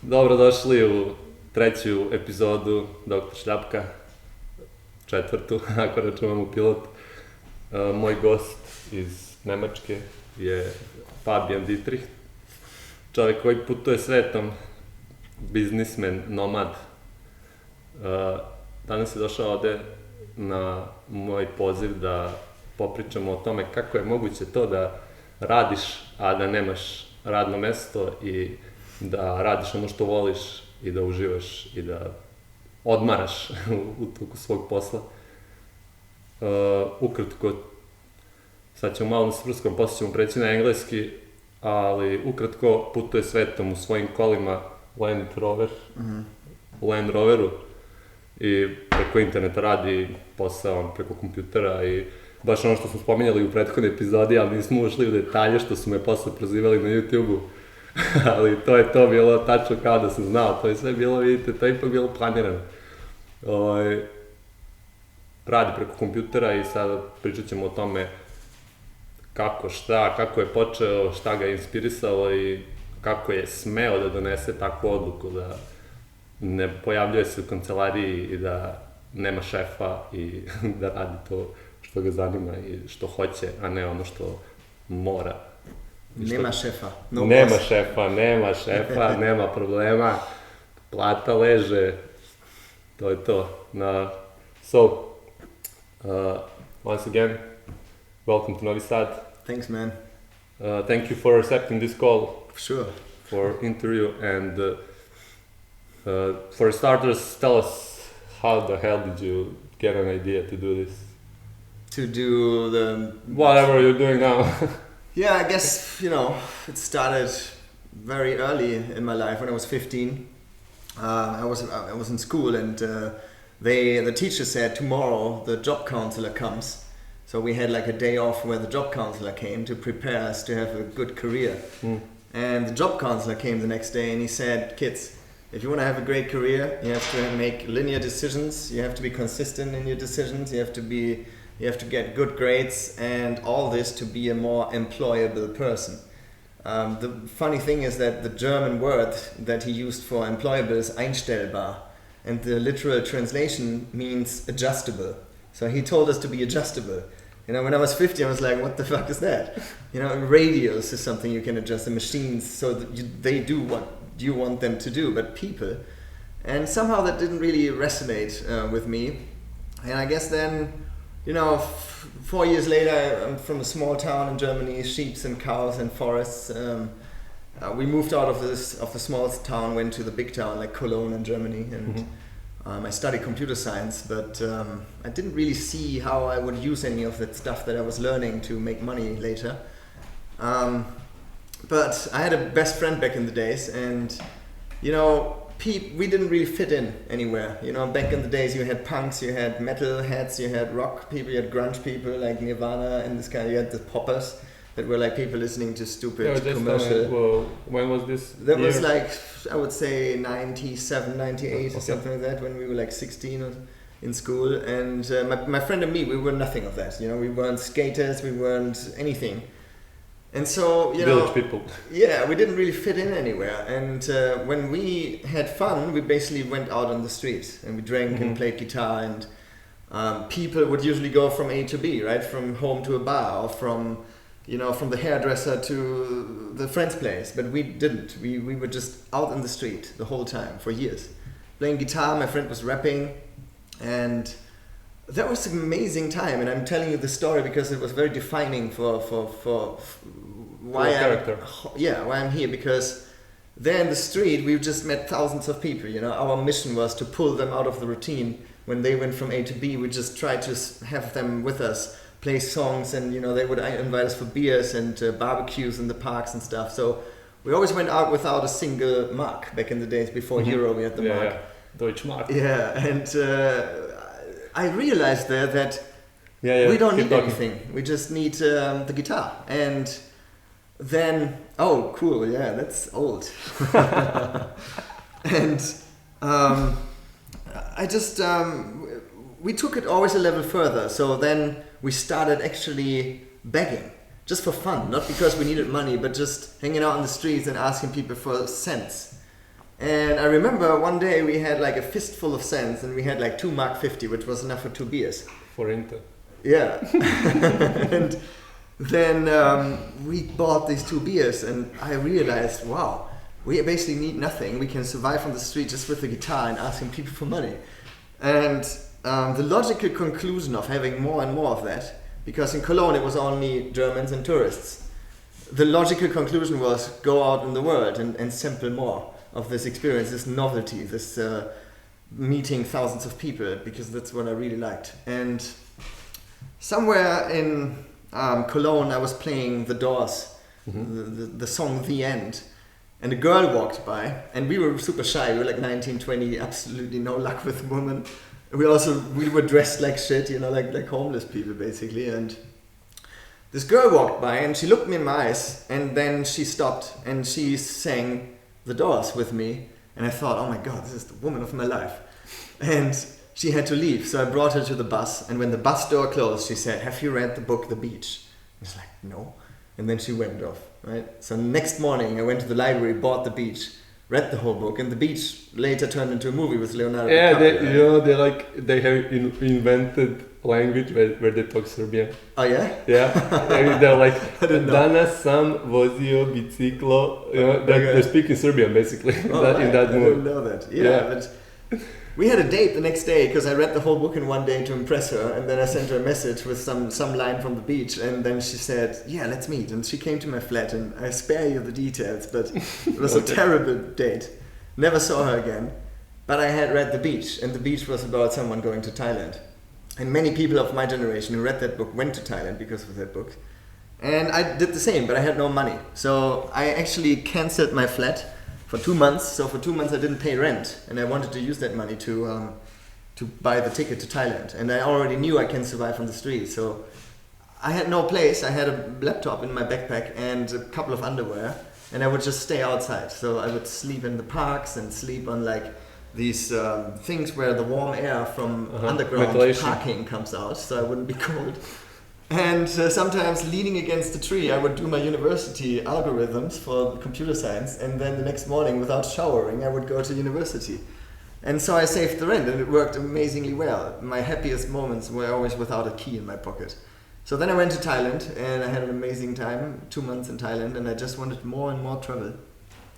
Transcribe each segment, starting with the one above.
Dobrodošli u treću epizodu Dr. Shljapka, četvrtu, ako računamo pilot. Moj gost iz Nemačke je Fabio Diettrich, čovjek koji putuje svetom, biznismen, nomad. Danas je došao ovde na moj poziv da popričamo o tome kako je moguće to da radiš, a da nemaš radno mesto i da radiš ono što voliš i da uživaš i da odmaraš u toku svog posla. Ukratko, sad ćemo malo na srpskom, posle ćemo preći na engleski, ali ukratko putuje svetom u svojim kolima Land Roveru i preko interneta radi posao preko kompjutera i baš ono što smo spominjali u prethodnoj epizodi, ali nismo ušli u detalje što su me posle prozivali na YouTube-u. Ali to je to bilo tačno kao da sam znao, to je sve bilo, vidite, to je ipak bilo planirano. Radi preko kompjutera i sad pričat ćemo o tome kako, šta, kako je počeo, šta ga je inspirisalo i kako je smeo da donese takvu odluku da ne pojavljuje se u kancelariji i da nema šefa i da radi to što ga zanima i što hoće, a ne ono što mora. Nema šefa. Nema šefa, nema problema, plata leže, to je to. Once again, welcome to Novi Sad. Thanks, man. Thank you for accepting this call. Sure. For interview and for starters, tell us how the hell did you get an idea to do this? To do the... Whatever you're doing now. Yeah, I guess, it started very early in my life when I was 15. I was in school and the teacher said tomorrow the job counselor comes. So we had like a day off where the job counselor came to prepare us to have a good career. And the job counselor came the next day and he said, kids, if you want to have a great career, you have to make linear decisions, you have to be consistent in your decisions, you have to get good grades and all this to be a more employable person. The funny thing is that the German word that he used for employable is einstellbar, and the literal translation means adjustable. So he told us to be adjustable. When I was 50, I was like, what the fuck is that? Radios is something you can adjust, the machines, so that they do what you want them to do, but people. And somehow that didn't really resonate with me. And I guess then, 4 years later, I'm from a small town in Germany, sheep and cows and forests. We moved out of the small town, went to the big town like Cologne in Germany, and I studied computer science, but I didn't really see how I would use any of that stuff that I was learning to make money later. But I had a best friend back in the days, and we didn't really fit in anywhere. Back in the days you had punks, you had metal heads, you had rock people, you had grunge people like Nirvana and this kind. You had the poppers that were like people listening to stupid commercial. When was this? That was like, I would say 97, 98 or something like that, when we were like 16 in school. And my friend and me, we were nothing of that. We weren't skaters, we weren't anything. And so, village people. Yeah, we didn't really fit in anywhere. And when we had fun, we basically went out on the streets and we drank and played guitar. And people would usually go from A to B, right? From home to a bar, or from the hairdresser to the friend's place. But we didn't. We were just out in the street the whole time for years, playing guitar. My friend was rapping, and that was an amazing time. And I'm telling you the story because it was very defining for why I'm here. Because there in the street we just met thousands of people. Our mission was to pull them out of the routine. When they went from A to B, we just tried to have them with us, play songs, and they would invite us for beers and barbecues in the parks and stuff. So we always went out without a single mark back in the days before Euro. We had the mark. Yeah. Deutsche Mark. Yeah, and I realized there that we don't need anything. We just need the guitar. And then, oh, cool, yeah, that's old. And I just, we took it always a level further. So then we started actually begging, just for fun, not because we needed money, but just hanging out on the streets and asking people for cents. And I remember one day we had like a fistful of cents, and we had like 2 mark 50, which was enough for 2 beers. For Inter. Yeah. And then we bought these 2 beers, and I realized, wow, we basically need nothing. We can survive on the street just with the guitar and asking people for money. And the logical conclusion of having more and more of that, because in Cologne it was only Germans and tourists, the logical conclusion was go out in the world and sample more of this experience, this novelty, this meeting thousands of people, because that's what I really liked. And somewhere in Cologne I was playing The Doors, the song The End, and a girl walked by, and we were super shy. We were like 19, 20, absolutely no luck with women. We were dressed like shit, like homeless people basically. And this girl walked by, and she looked me in my eyes, and then she stopped and she sang The Doors with me. And I thought, oh my God, this is the woman of my life. And she had to leave, so I brought her to the bus. And when the bus door closed, she said, "Have you read the book The Beach?" I was like, "No." And then she went off, right? So next morning I went to the library, bought The Beach, read the whole book, and The Beach later turned into a movie with Leonardo DiCaprio. They have invented language where they talk Serbian. Oh yeah? Yeah. They're like, danas sam vozio biciklo. They're speaking Serbian basically in that movie. I didn't know that. Yeah. But we had a date the next day because I read the whole book in one day to impress her, and then I sent her a message with some line from The Beach, and then she said, "Yeah, let's meet." And she came to my flat, and I spare you the details, but it was a terrible date. Never saw her again. But I had read The Beach, and The Beach was about someone going to Thailand. And many people of my generation who read that book went to Thailand because of that book. And I did the same, but I had no money. So I actually cancelled my flat for 2 months. So for 2 months I didn't pay rent, and I wanted to use that money to buy the ticket to Thailand. And I already knew I can survive on the street. So I had no place. I had a laptop in my backpack and a couple of underwear, and I would just stay outside. So I would sleep in the parks and sleep on like these things where the warm air from underground parking comes out, so I wouldn't be cold. And sometimes leaning against a tree, I would do my university algorithms for computer science, and then the next morning, without showering, I would go to university. And so I saved the rent, and it worked amazingly well. My happiest moments were always without a key in my pocket. So then I went to Thailand, and I had an amazing time, 2 months in Thailand, and I just wanted more and more travel.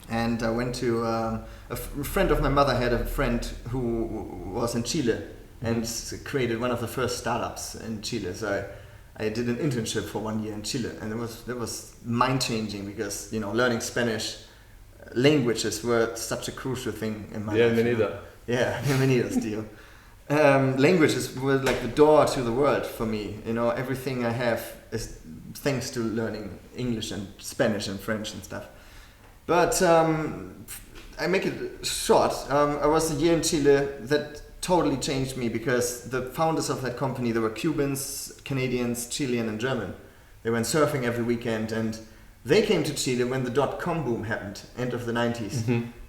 And I went to a friend of my mother had a friend who was in Chile and created one of the first startups in Chile. So I did an internship for 1 year in Chile, and it was mind-changing because learning Spanish languages were such a crucial thing in my life. Bienvenidos, tío. Languages were like the door to the world for me. Everything I have is thanks to learning English and Spanish and French and stuff. But I make it short. I was a year in Chile that totally changed me because the founders of that company, they were Cubans, Canadians, Chilean and German. They went surfing every weekend, and they came to Chile when the .com boom happened, end of the 90s.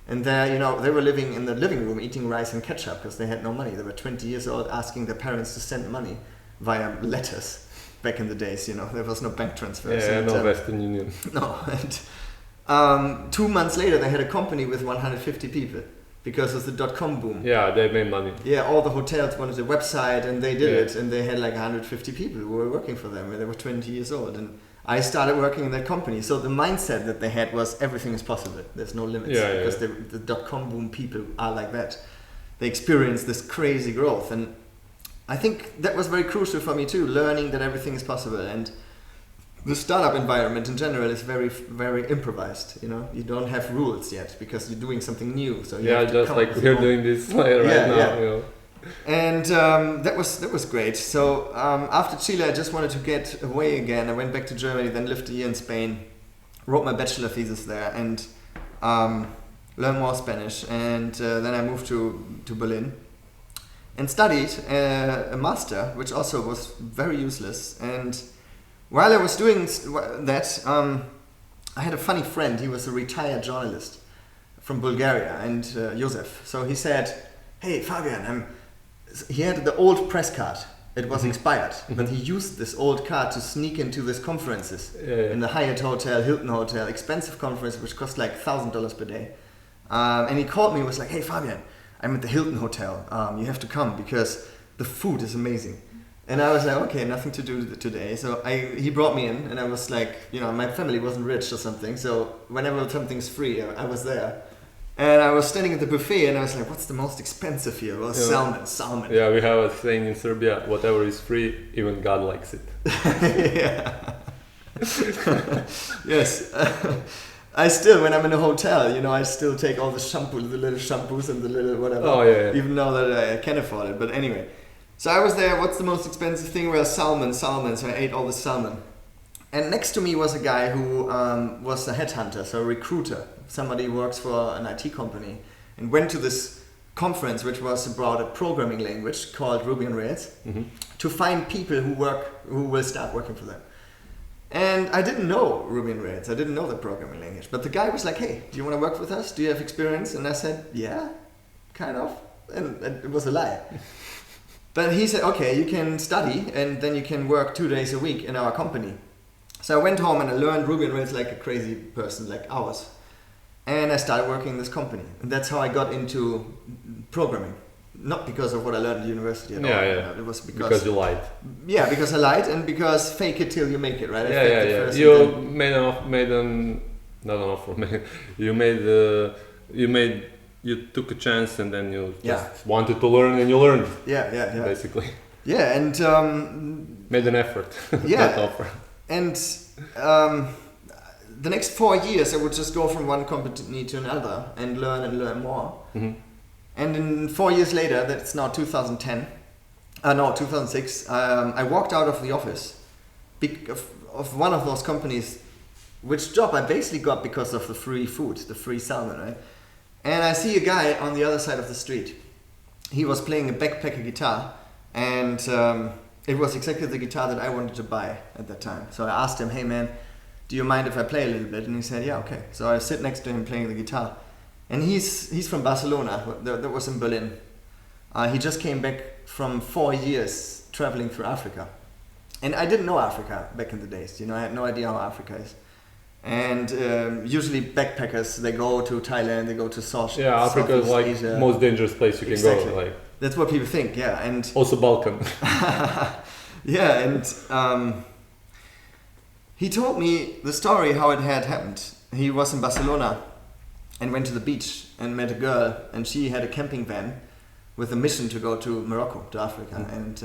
And they were living in the living room eating rice and ketchup because they had no money. They were 20 years old asking their parents to send money via letters back in the days. There was no bank transfers. No Western Union. No, and 2 months later they had a company with 150 people because of the .com boom. Yeah, they made money. Yeah, all the hotels wanted a website, and they did it, and they had like 150 people who were working for them, and they were 20 years old. And I started working in that company. So the mindset that they had was everything is possible. There's no limits because the .com boom people are like that. They experience this crazy growth, and I think that was very crucial for me too, learning that everything is possible. And the startup environment in general is very, very improvised. You don't have rules yet because you're doing something new. So you have to just like we're doing this right now. And that was great. So after Chile, I just wanted to get away again. I went back to Germany, then lived a year in Spain, wrote my bachelor thesis there, and learned more Spanish. And then I moved to Berlin and studied a master, which also was very useless. And while I was doing that, I had a funny friend. He was a retired journalist from Bulgaria, and Josef. So he said, "Hey, Fabian, he had the old press card. It was expired, but he used this old card to sneak into these conferences in the Hyatt Hotel, Hilton Hotel, expensive conference which cost like $1,000 per day. And he called me and was like, hey Fabian, I'm at the Hilton Hotel. You have to come because the food is amazing. And I was like, okay, nothing to do today. So he brought me in, and I was like, my family wasn't rich or something. So whenever something's free, I was there. And I was standing at the buffet, and I was like, what's the most expensive here? Well, salmon. Yeah, we have a saying in Serbia, whatever is free, even God likes it. Yeah. Yes. I still, when I'm in a hotel, I still take all the little shampoos and the little whatever. Oh, yeah. Even though that I can afford it. But anyway. So I was there, what's the most expensive thing? Well, salmon. So I ate all the salmon. And next to me was a guy who was a headhunter, so a recruiter. Somebody who works for an IT company. And went to this conference, which was about a programming language called Ruby on Rails, to find people who will start working for them. And I didn't know Ruby on Rails. I didn't know the programming language. But the guy was like, hey, do you want to work with us? Do you have experience? And I said, yeah, kind of. And it was a lie. But he said, okay, you can study and then you can work 2 days a week in our company. So I went home and I learned Ruby on Rails like a crazy person, like hours. And I started working in this company. And that's how I got into programming. Not because of what I learned at university at all. Yeah. It was because you lied. Yeah, because I lied and because fake it till you make it, right? You took a chance and then you just wanted to learn and you learned. Yeah. Basically. Yeah, and made an effort. Yeah. That offer. And the next 4 years, I would just go from one company to another and learn more. Mm-hmm. And then 4 years later, that's now 2006, I walked out of the office of one of those companies, which job I basically got because of the free food, the free salmon, right? And I see a guy on the other side of the street. He was playing a backpacker guitar, and it was exactly the guitar that I wanted to buy at that time. So I asked him, hey man, do you mind if I play a little bit? And he said, yeah, okay. So I sit next to him playing the guitar. And he's from Barcelona, that was in Berlin. He just came back from 4 years traveling through Africa. And I didn't know Africa back in the days, I had no idea how Africa is. And usually backpackers, they go to Thailand, they go to South Africa is like Asia. Most dangerous place you can go. Like. That's what people think, yeah. And also Balkan. Yeah, and he told me the story how it had happened. He was in Barcelona and went to the beach and met a girl, and she had a camping van with a mission to go to Morocco, to Africa. And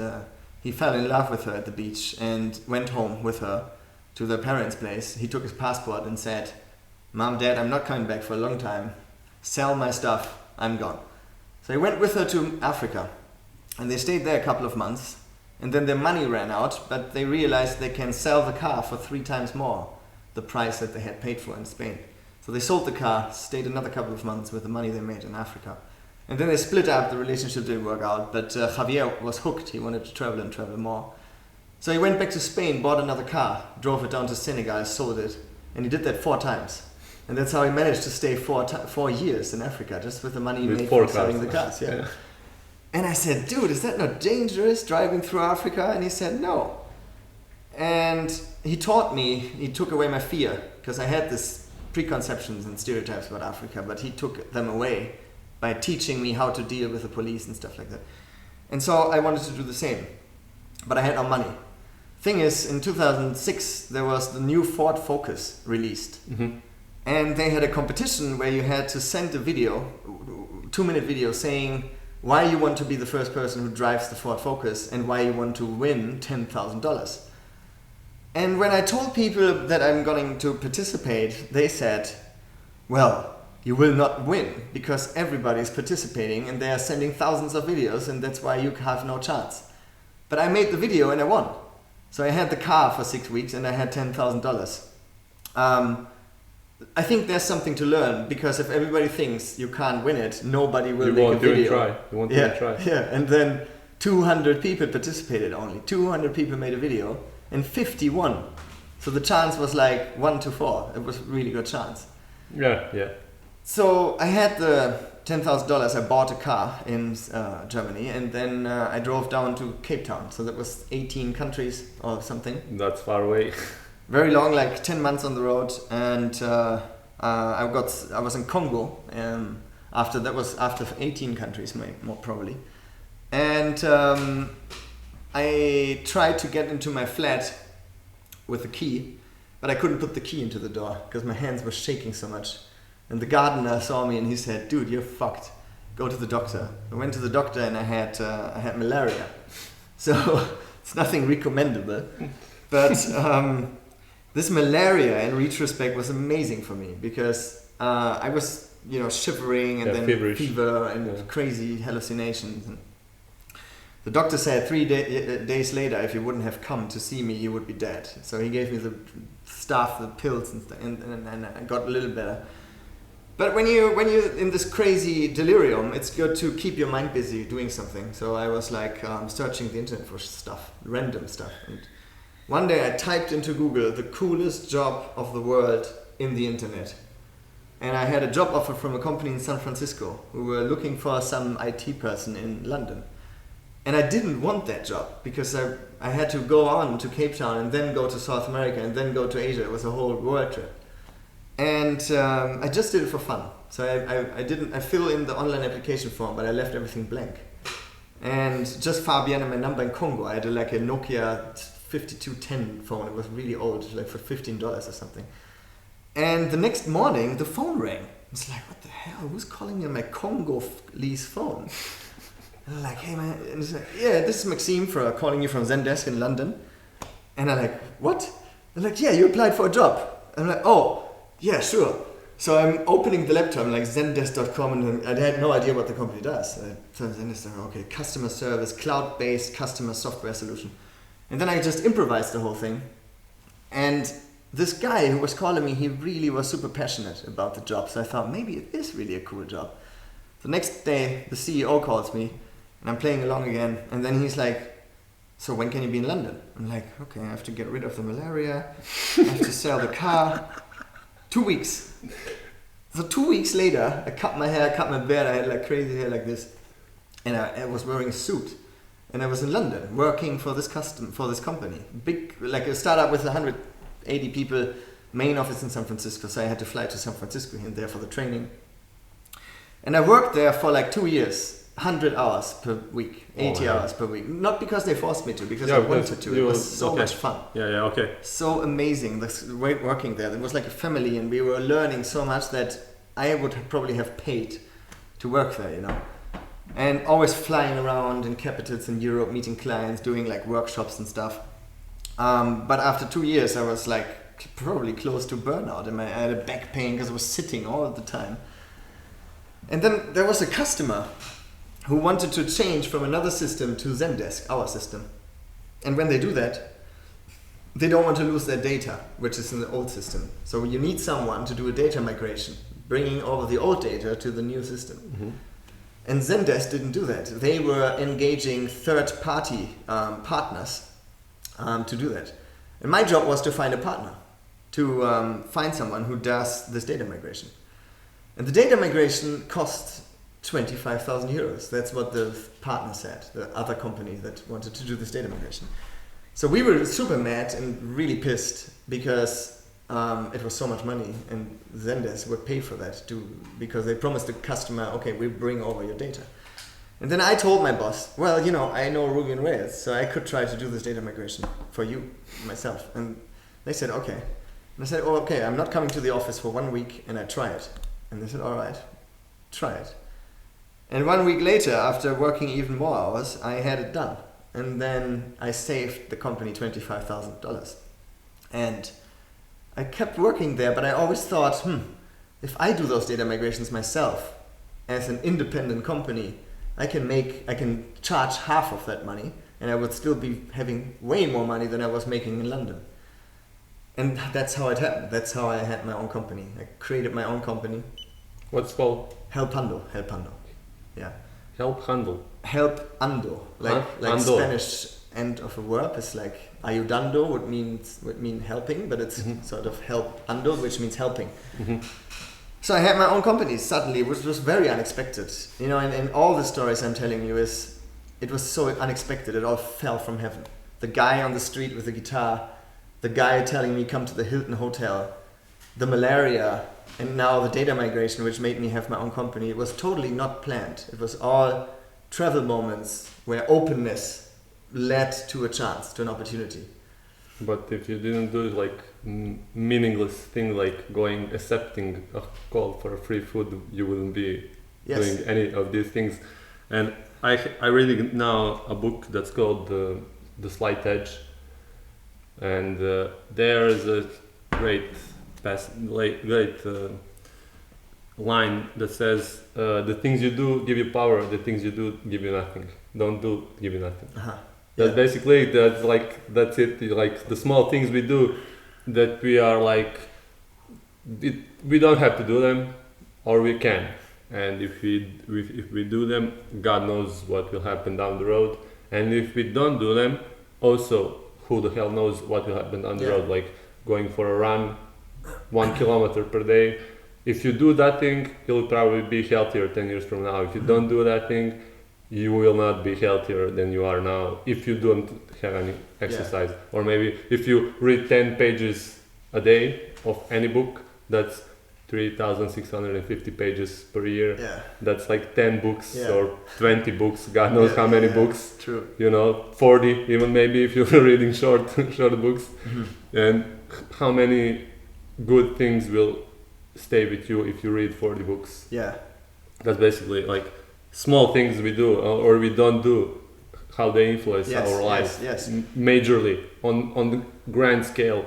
he fell in love with her at the beach and went home with her to their parents' place. He took his passport and said, Mom, Dad, I'm not coming back for a long time. Sell my stuff, I'm gone. So he went with her to Africa, and they stayed there a couple of months, and then their money ran out, but they realized they can sell the car for 3 times more the price that they had paid for in Spain. So they sold the car, stayed another couple of months with the money they made in Africa. And then they split up, the relationship didn't work out, but Javier was hooked. He wanted to travel and travel more. So he went back to Spain, bought another car, drove it down to Senegal, sold it, and he did that 4 times. And that's how he managed to stay 4 years in Africa, just with the money he made from selling the cars. Yeah. And I said, dude, is that not dangerous, driving through Africa? And he said, no. And he taught me, he took away my fear, because I had this preconceptions and stereotypes about Africa, but he took them away by teaching me how to deal with the police and stuff like that. And so I wanted to do the same, but I had no money. Thing is, in 2006, there was the new Ford Focus released. Mm-hmm. And they had a competition where you had to send a video, 2-minute video, saying why you want to be the first person who drives the Ford Focus and why you want to win $10,000. And when I told people that I'm going to participate, they said, well, you will not win because everybody's participating and they are sending thousands of videos and that's why you have no chance. But I made the video and I won. So I had the car for 6 weeks and I had $10,000. I think there's something to learn because if everybody thinks you can't win it, nobody will make a video. You won't even try. Yeah, and then 200 people participated only. 200 people made a video and 50 won. So the chance was like 1 to 4. It was a really good chance. Yeah. So I had the $10,000. I bought a car in Germany and then I drove down to Cape Town. So that was 18 countries or something. That's far away. Very long, like 10 months on the road, and I was in Congo. After 18 countries, more probably, and I tried to get into my flat with the key, but I couldn't put the key into the door because my hands were shaking so much. And the gardener saw me and he said, "Dude, you're fucked. Go to the doctor." I went to the doctor and I had malaria, so it's nothing recommendable. But this malaria, in retrospect, was amazing for me because I was, shivering and then feverish. fever and crazy hallucinations. And the doctor said 3 days later, if he wouldn't have come to see me, he would be dead. So he gave me the stuff, the pills, and I got a little better. But when you're in this crazy delirium, it's good to keep your mind busy doing something. So I was like searching the internet for stuff, random stuff. And one day I typed into Google the coolest job of the world in the internet. And I had a job offer from a company in San Francisco who were looking for some IT person in London. And I didn't want that job because I had to go on to Cape Town and then go to South America and then go to Asia. It was a whole world trip. And I just did it for fun. So I filled in the online application form, but I left everything blank. And just Fabian and my number in Congo. I had a Nokia 5210 phone. It was really old, like for $15 or something. And the next morning, the phone rang. It's like, what the hell? Who's calling me on my Congolese phone? And I'm like, hey man, and he's like, yeah, this is Maxime calling you from Zendesk in London. And I'm like, what? They're like, yeah, you applied for a job. And I'm like, oh, yeah, sure. So I'm opening the laptop, like Zendesk.com, and I had no idea what the company does. So Zendesk, okay, customer service, cloud-based customer software solution. And then I just improvised the whole thing. And this guy who was calling me, he really was super passionate about the job. So I thought, maybe it is really a cool job. The next day, the CEO calls me, and I'm playing along again. And then he's like, so when can you be in London? I'm like, okay, I have to get rid of the malaria. I have to sell the car. 2 weeks. So 2 weeks later, I cut my hair, cut my beard. I had like crazy hair like this. And I was wearing a suit. And I was in London working for this company. Big, like a startup with 180 people, main office in San Francisco. So I had to fly to San Francisco here and there for the training. And I worked there for like 2 years, 100 hours per week, 80 hours per week. Not because they forced me to, because I wanted to. It was so much fun. So amazing, working there. It was like a family, and we were learning so much that I would probably have paid to work there, And always flying around in capitals in Europe, meeting clients, doing like workshops and stuff. But after 2 years, I was like probably close to burnout. I had a back pain because I was sitting all the time. And then there was a customer who wanted to change from another system to Zendesk, our system. And when they do that, they don't want to lose their data, which is in the old system. So you need someone to do a data migration, bringing all of the old data to the new system. Mm-hmm. And Zendesk didn't do that. They were engaging third-party partners to do that. And my job was to find a partner, to find someone who does this data migration. And the data migration cost 25,000 euros. That's what the partner said, the other company that wanted to do this data migration. So we were super mad and really pissed because it was so much money, and Zendesk would pay for that too, because they promised the customer, okay, we'll bring over your data. And then I told my boss, well, I know Ruby on Rails, so I could try to do this data migration for you, myself. And they said, okay. And I said, oh, okay, I'm not coming to the office for 1 week, and I try it. And they said, all right, try it. And 1 week later, after working even more hours, I had it done. And then I saved the company $25,000. And I kept working there, but I always thought, if I do those data migrations myself, as an independent company, I can charge half of that money, and I would still be having way more money than I was making in London. And that's how it happened. That's how I had my own company. I created my own company. What's it called? Helpando. Yeah. Helpando. Helpando. Like ando. Spanish end of a verb is like ayudando would mean helping, but it's sort of helpando, which means helping. Mm-hmm. So I had my own company suddenly, which was very unexpected. And all the stories I'm telling you it was so unexpected. It all fell from heaven. The guy on the street with the guitar, the guy telling me come to the Hilton Hotel, the malaria and now the data migration, which made me have my own company, it was totally not planned. It was all travel moments where openness led to a chance, to an opportunity. But if you didn't do like meaningless thing like accepting a call for free food, you wouldn't be doing any of these things. And I read now a book that's called The Slight Edge, and there is a great line that says the things you do give you power, the things you do give you nothing. Don't do give you nothing. That's basically that's it. Like the small things we do, that we are like we don't have to do them, or we can. And if we do them, God knows what will happen down the road. And if we don't do them, also who the hell knows what will happen down the road. Like going for a run, 1 kilometer per day. If you do that thing, you'll probably be healthier 10 years from now. If you don't do that thing, you will not be healthier than you are now if you don't have any exercise. Or maybe if you read 10 pages a day of any book, that's 3,650 pages per year. That's like 10 books or 20 books, God knows how many books. True. 40 even maybe if you're reading short books. And how many good things will stay with you if you read 40 books. That's basically like small things we do or we don't do, how they influence our lives majorly on the grand scale.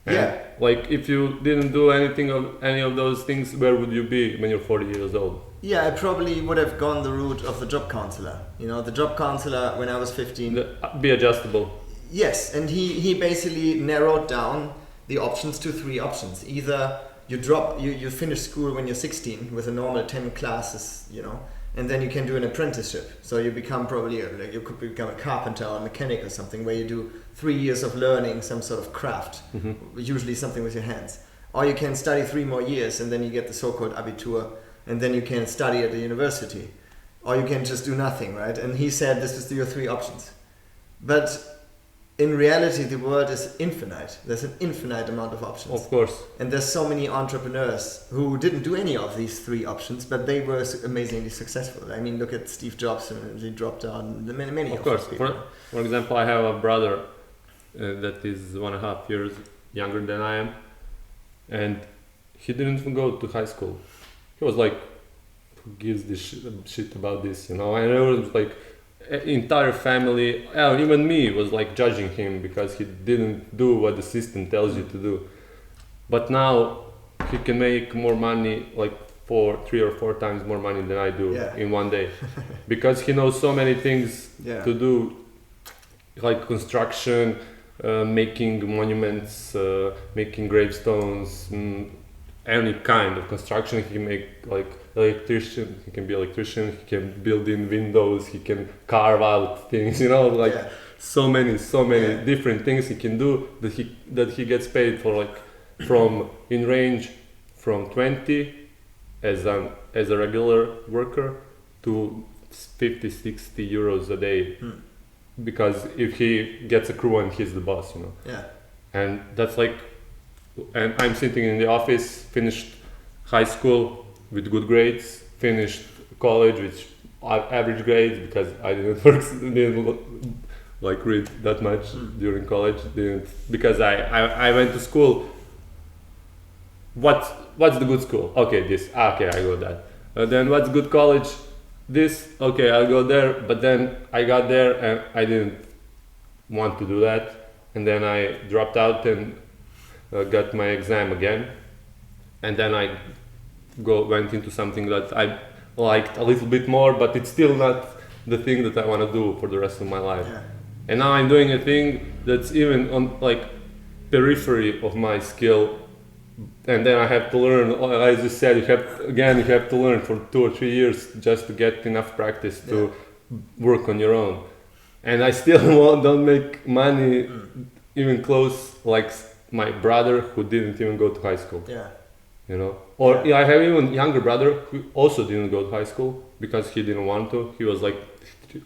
And like if you didn't do any of those things, where would you be when you're 40 years old? I probably would have gone the route of the job counselor. The job counselor when I was 15. Be adjustable. Yes, and he basically narrowed down the options to 3 options. Either you finish school when you're 16 with a normal 10 classes, and then you can do an apprenticeship. So you become probably you could become a carpenter or a mechanic or something, where you do 3 years of learning some sort of craft, usually something with your hands. Or you can study 3 more years and then you get the so-called Abitur, and then you can study at the university. Or you can just do nothing, right? And he said this is your 3 options. But in reality, the world is infinite. There's an infinite amount of options. Of course. And there's so many entrepreneurs who didn't do any of these 3 options, but they were amazingly successful. I mean, look at Steve Jobs, and he dropped down many of course. For example, I have a brother that is 1.5 years younger than I am, and he didn't even go to high school. He was like, who gives this shit about this, And it was like, entire family, even me, was like judging him because he didn't do what the system tells you to do. But now he can make more money, like 3 or 4 times more money than I do in one day, because he knows so many things to do, like construction, making monuments, making gravestones, any kind of construction. He can make like electrician, he can be electrician, he can build in windows, he can carve out things, so many different things he can do that he gets paid for, like from in range from 20 as a regular worker to 50-60 euros a day, because if he gets a crew and he's the boss, and that's like, and I'm sitting in the office, finished high school with good grades, finished college with average grades because I didn't like read that much during college, because I went to school. What's the good school? Okay, this. Okay, I go that. Then what's good college? This. Okay, I'll go there. But then I got there and I didn't want to do that, and then I dropped out and got my exam again, and then I went into something that I liked a little bit more, but it's still not the thing that I want to do for the rest of my life. And now I'm doing a thing that's even on like periphery of my skill, and then I have to learn, as you said, you have to learn for 2 or 3 years just to get enough practice to work on your own. And I still don't make money even close like my brother who didn't even go to high school. I have even younger brother who also didn't go to high school because he didn't want to. He was like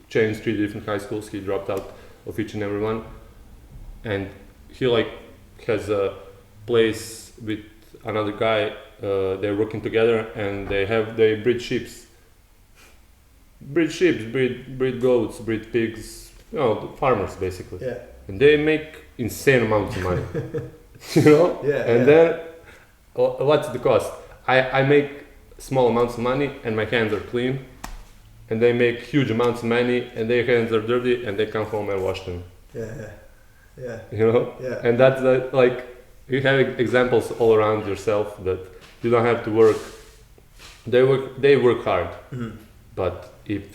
changed 3 different high schools. He dropped out of each and every one, and he like has a place with another guy. They're working together, and they breed sheep, breed goats, breed pigs. You know, farmers basically. Yeah. And they make insane amounts of money. You know. Yeah. And then, what's the cost? I make small amounts of money, and my hands are clean. And they make huge amounts of money, and their hands are dirty, and they come home and wash them. Yeah. You know. Yeah. And that's like you have examples all around yourself that you don't have to work. They work hard, but if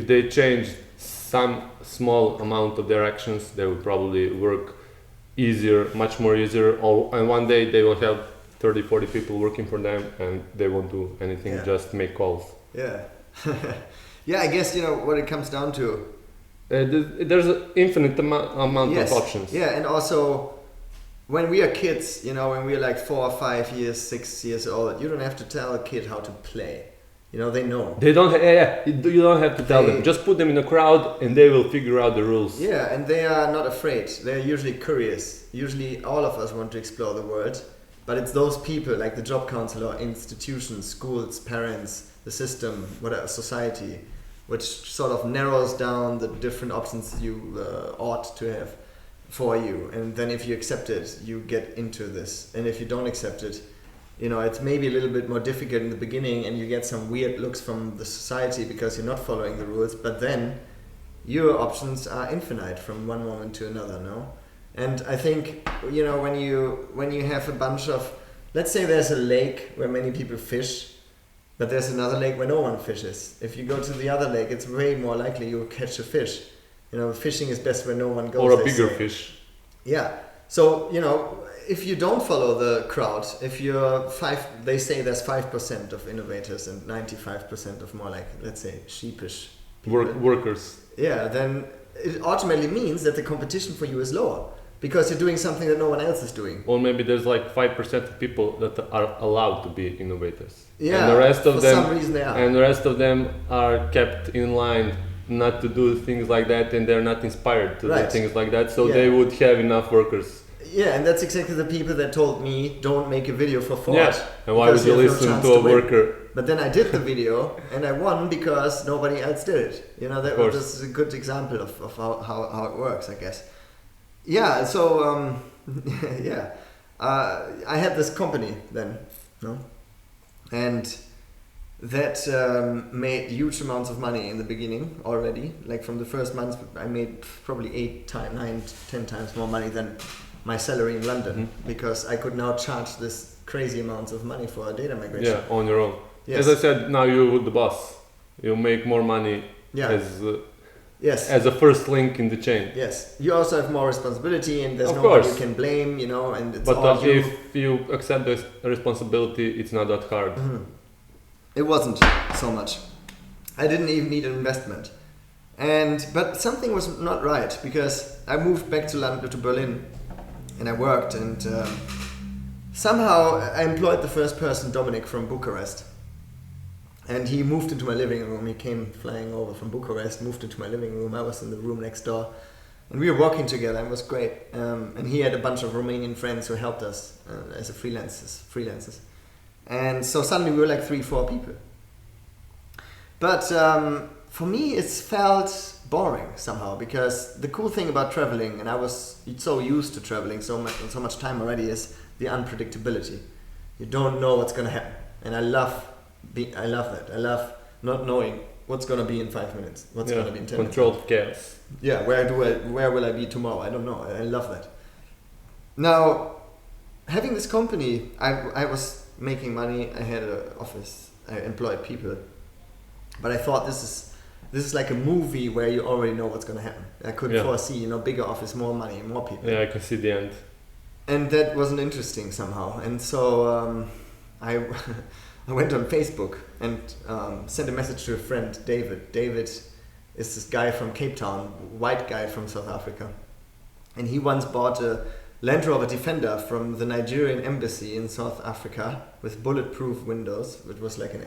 they change some small amount of their actions, they will probably work easier, much more easier. And one day they will have 30, 40 people working for them, and they won't do anything, just make calls. Yeah. Yeah, I guess, you know, what it comes down to. There's an infinite amount of options. Yeah, and also when we are kids, you know, when we're like 4 or 5 years, 6 years old, you don't have to tell a kid how to play. You know, they know. They don't. You don't have to tell them. Just put them in a crowd, and they will figure out the rules. Yeah, and they are not afraid. They're usually curious. Usually, all of us want to explore the world, but it's those people, like the job counselor, institutions, schools, parents, the system, whatever, society, which sort of narrows down the different options you ought to have for you. And then if you accept it, you get into this. And if you don't accept it, you know, it's maybe a little bit more difficult in the beginning, and you get some weird looks from the society because you're not following the rules, but then your options are infinite from one moment to another, no? And I think, you know, when you have a bunch of, let's say there's a lake where many people fish, but there's another lake where no one fishes. If you go to the other lake, it's way more likely you'll catch a fish. You know, fishing is best where no one goes. Or a bigger fish. Yeah. So, you know, if you don't follow the crowd, if you're they say there's 5% of innovators and 95% of more like, let's say, sheepish people. Workers. Yeah, then it automatically means that the competition for you is lower because you're doing something that no one else is doing. Or maybe there's like 5% of people that are allowed to be innovators. Yeah, and the rest of for them, some reason they are. And the rest of them are kept in line not to do things like that, and they're not inspired to do things like that, so they would have enough workers. Yeah, and that's exactly the people that told me, don't make a video for Ford. Yeah, and why would you listen to a worker? But then I did the video, and I won because nobody else did it. You know, that was a good example of how it works, I guess. Yeah, so, I had this company then, no? And that made huge amounts of money in the beginning already. Like from the first month, I made probably 9, 10 times more money than my salary in London, because I could now charge this crazy amounts of money for a data migration. Yeah, on your own. Yes. As I said, now you're the boss. You make more money as a first link in the chain. Yes, you also have more responsibility, and there's of nobody course. you can blame, you know, and it's but all you. If you accept the responsibility, it's not that hard. It wasn't so much. I didn't even need an investment. But something was not right, because I moved back to Berlin, and I worked, and somehow I employed the first person, Dominic, from Bucharest. And he moved into my living room. He came flying over from Bucharest, moved into my living room. I was in the room next door. And we were working together. It was great. And he had a bunch of Romanian friends who helped us as a freelancers. And so suddenly we were like 3-4 people. But for me, it felt boring somehow, because the cool thing about traveling, and I was so used to traveling so much time already, is the unpredictability. You don't know what's going to happen. And I love that. I love not knowing what's going to be in 5 minutes, what's going to be in 10 minutes. Controlled chaos. Yeah, where will I be tomorrow? I don't know. I love that. Now, having this company, I was making money. I had an office. I employed people. But I thought this is like a movie where you already know what's going to happen. I could foresee, bigger office, more money, more people. Yeah, I can see the end. And that wasn't interesting somehow. And so I went on Facebook and sent a message to a friend, David. David is this guy from Cape Town, white guy from South Africa. And he once bought a Land Rover Defender from the Nigerian embassy in South Africa with bulletproof windows. It was like a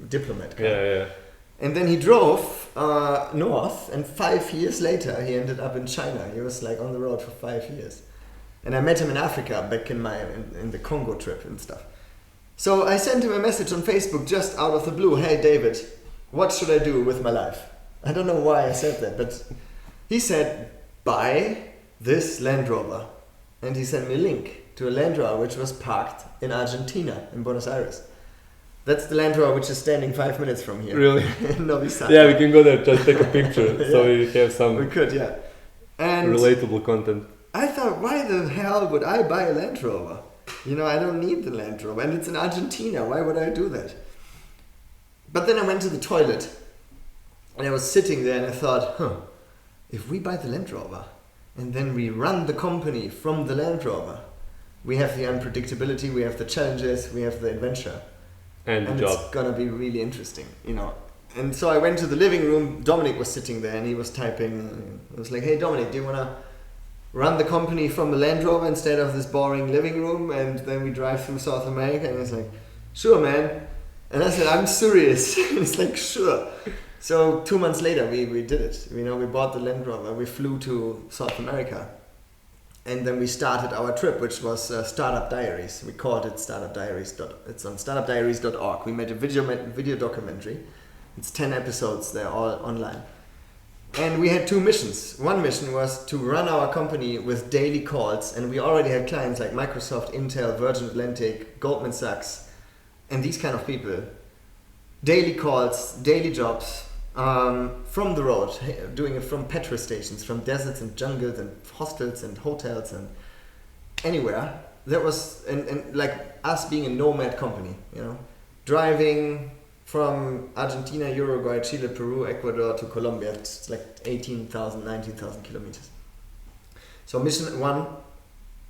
diplomat car. Yeah. And then he drove north, and 5 years later he ended up in China. He was like on the road for 5 years. And I met him in Africa back in the Congo trip and stuff. So I sent him a message on Facebook just out of the blue. Hey David, what should I do with my life? I don't know why I said that, but he said, buy this Land Rover. And he sent me a link to a Land Rover which was parked in Argentina, in Buenos Aires. That's the Land Rover which is standing 5 minutes from here. Really? In Novi Sad. Yeah, we can go there, just take a picture, so we have some we could, yeah. And relatable content. I thought, why the hell would I buy a Land Rover? You know, I don't need the Land Rover, and it's in Argentina. Why would I do that? But then I went to the toilet, and I was sitting there, and I thought, if we buy the Land Rover, and then we run the company from the Land Rover, we have the unpredictability, we have the challenges, we have the adventure. And the job. It's gonna be really interesting, you know. And so I went to the living room, Dominic was sitting there, and he was typing. I was like, hey Dominic, do you wanna run the company from the Land Rover instead of this boring living room, and then we drive through South America? And he's like, sure man. And I said, I'm serious. And he's like, sure. So 2 months later we did it. You know, we bought the Land Rover, we flew to South America, and then we started our trip, which was Startup Diaries. We called it Startup Diaries. It's on startupdiaries.org. We made a video documentary. It's 10 episodes, they're all online. And we had 2 missions. One mission was to run our company with daily calls, and we already had clients like Microsoft, Intel, Virgin Atlantic, Goldman Sachs, and these kind of people. Daily calls, daily jobs, from the road, doing it from petrol stations, from deserts and jungles and hostels and hotels and anywhere. That was, and like us being a nomad company, you know, driving from Argentina, Uruguay, Chile, Peru, Ecuador to Colombia. It's like 18,000, 19,000 kilometers. So mission 1,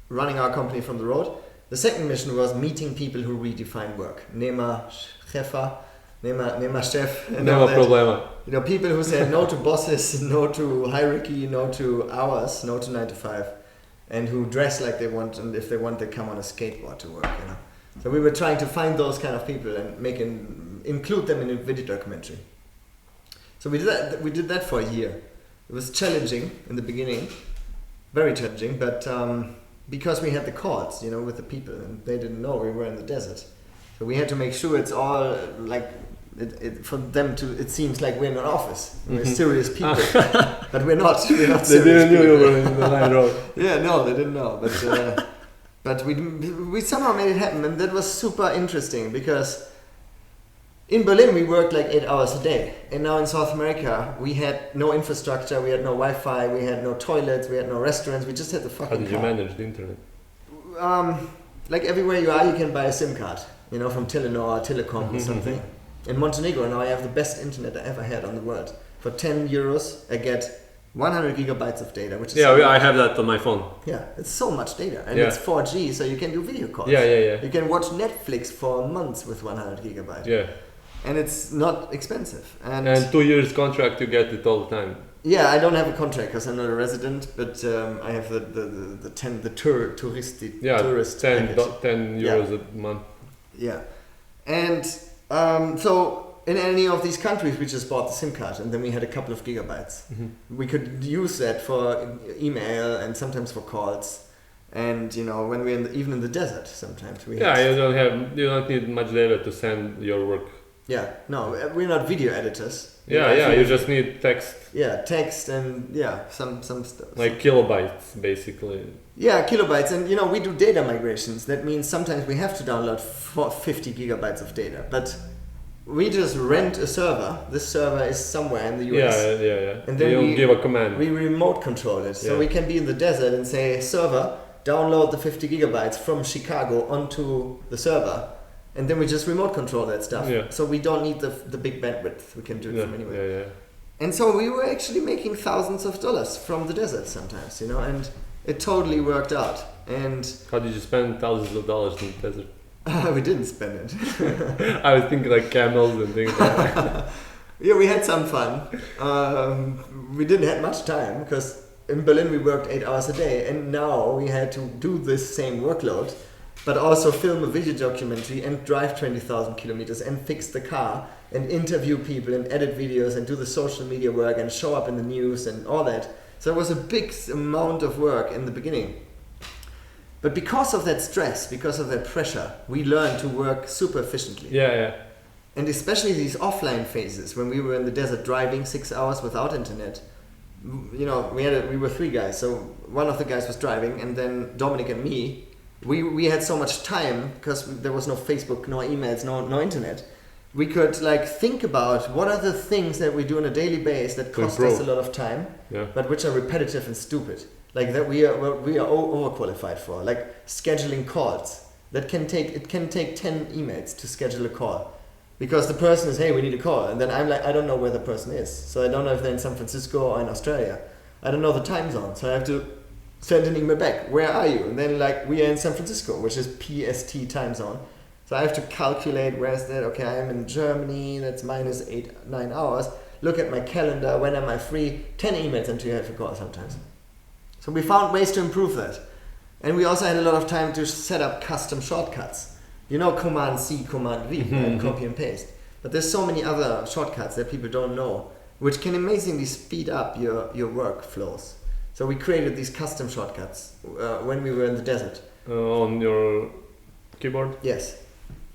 running our company from the road. The second mission was meeting people who redefine work. Nema chef, No problema. You know, people who said no to bosses, no to hierarchy, no to hours, no to 9 to 5, and who dress like they want, and if they want, they come on a skateboard to work. You know, so we were trying to find those kind of people and include them in a video documentary. So we did that for a year. It was challenging in the beginning, very challenging, but because we had the calls, you know, with the people, and they didn't know we were in the desert. So we had to make sure it's all like, for them to, it seems like we're in an office. We're serious people, but we're not serious. They didn't know you were in the line road. Yeah, no, they didn't know, but we somehow made it happen, and that was super interesting because in Berlin we worked like 8 hours a day, and now in South America we had no infrastructure, we had no Wi-Fi, we had no toilets, we had no restaurants, we just had the fucking How did you manage the internet? Like everywhere you are, you can buy a SIM card, you know, from Telenor or Telecom or something. In Montenegro now I have the best internet I ever had on the world. For 10 euros I get 100 gigabytes of data, which is I have that on my phone. Yeah, it's so much data, and it's 4G, so you can do video calls. Yeah. You can watch Netflix for months with 100 gigabytes. Yeah. And it's not expensive. And 2 years contract, you get it all the time. Yeah, I don't have a contract because I'm not a resident, but I have the tourist 10 euros a month. Yeah, and so in any of these countries, we just bought the SIM card, and then we had a couple of gigabytes. We could use that for email and sometimes for calls, and you know, when we're even in the desert, sometimes we. Yeah, you don't need much data to send your work. Yeah, no, we're not video editors. You just need text. Yeah, text and some stuff. Like kilobytes, basically. Yeah, kilobytes, and you know, we do data migrations. That means sometimes we have to download 50 gigabytes of data, but we just rent a server. This server is somewhere in the US. Yeah. And then we give a command. We remote control it. So we can be in the desert and say, server, download the 50 gigabytes from Chicago onto the server. And then we just remote control that stuff. Yeah. So we don't need the big bandwidth. We can do it from anywhere. Yeah. And so we were actually making thousands of dollars from the desert sometimes, you know, and it totally worked out. And how did you spend thousands of dollars in the desert? We didn't spend it. I was thinking like camels and things like that. Yeah, we had some fun. We didn't have much time because in Berlin we worked 8 hours a day, and now we had to do this same workload, but also film a video documentary and drive 20,000 kilometers and fix the car and interview people and edit videos and do the social media work and show up in the news and all that. So it was a big amount of work in the beginning. But because of that stress, because of that pressure, we learn to work super efficiently. Yeah. And especially these offline phases, when we were in the desert driving 6 hours without internet, you know, we were 3 guys. So one of the guys was driving, and then Dominic and me, we had so much time because there was no Facebook, no emails, no internet. We could like think about what are the things that we do on a daily basis that cost us a lot of time, but which are repetitive and stupid. Like that we are overqualified for, like scheduling calls. It can take 10 emails to schedule a call. Because the person is, hey, we need a call. And then I'm like, I don't know where the person is. So I don't know if they're in San Francisco or in Australia. I don't know the time zone. So I have to send an email back. Where are you? And then like, we are in San Francisco, which is PST time zone. So I have to calculate where is that. Okay, I'm in Germany. That's minus 9 hours. Look at my calendar. When am I free? 10 emails until you have a call sometimes. So we found ways to improve that. And we also had a lot of time to set up custom shortcuts. You know, Command C, Command V, and copy and paste. But there's so many other shortcuts that people don't know, which can amazingly speed up your workflows. So we created these custom shortcuts when we were in the desert. On your keyboard? Yes.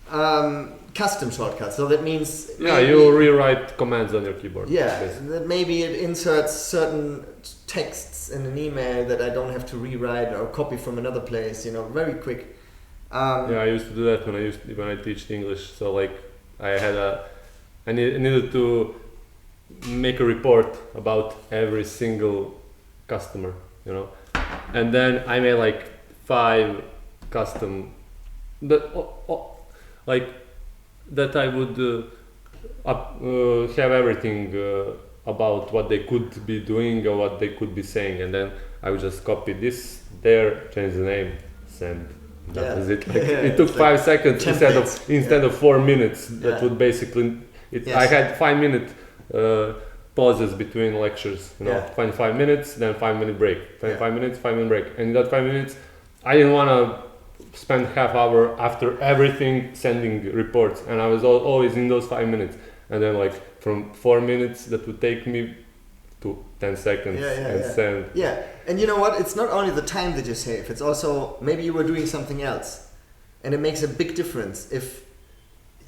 Custom shortcuts. So that means... Yeah, you rewrite commands on your keyboard. Yeah, that maybe it inserts certain texts in an email that I don't have to rewrite or copy from another place, you know, very quick. I used to do that when I teach English. So like I needed to make a report about every single customer, you know, and then I made like 5 custom like that I would have everything about what they could be doing or what they could be saying, and then I would just copy this there, change the name, send. That was it. Like, it took 5 seconds instead of 4 minutes. That would basically. I had 5-minute pauses between lectures. You know, 5 minutes, then 5-minute break. 5 minutes, 5-minute break. And in that 5 minutes, I didn't want to spend half hour after everything sending reports, and I was always in those 5 minutes. And then like from 4 minutes, that would take me to 10 seconds and send. Yeah, and you know what? It's not only the time that you save, it's also maybe you were doing something else. And it makes a big difference if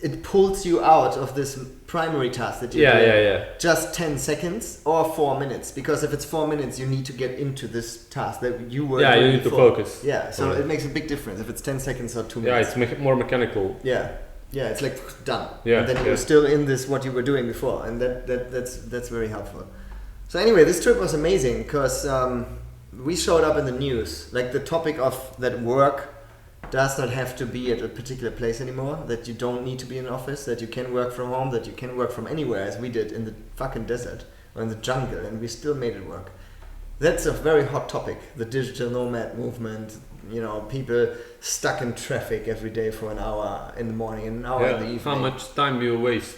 it pulls you out of this primary task that you're doing. Just 10 seconds or 4 minutes. Because if it's 4 minutes, you need to get into this task that you were doing you need before. to focus. Yeah, so it makes a big difference if it's 10 seconds or 2 minutes. Yeah, it's more mechanical. Yeah, it's like done. Yeah, and then you're still in this, what you were doing before. And that's very helpful. So anyway, this trip was amazing because we showed up in the news. Like the topic of that work does not have to be at a particular place anymore, that you don't need to be in an office, that you can work from home, that you can work from anywhere, as we did in the fucking desert or in the jungle, and we still made it work. That's a very hot topic, the digital nomad movement, you know, people stuck in traffic every day for an hour in the morning and an hour in the evening. How much time you waste,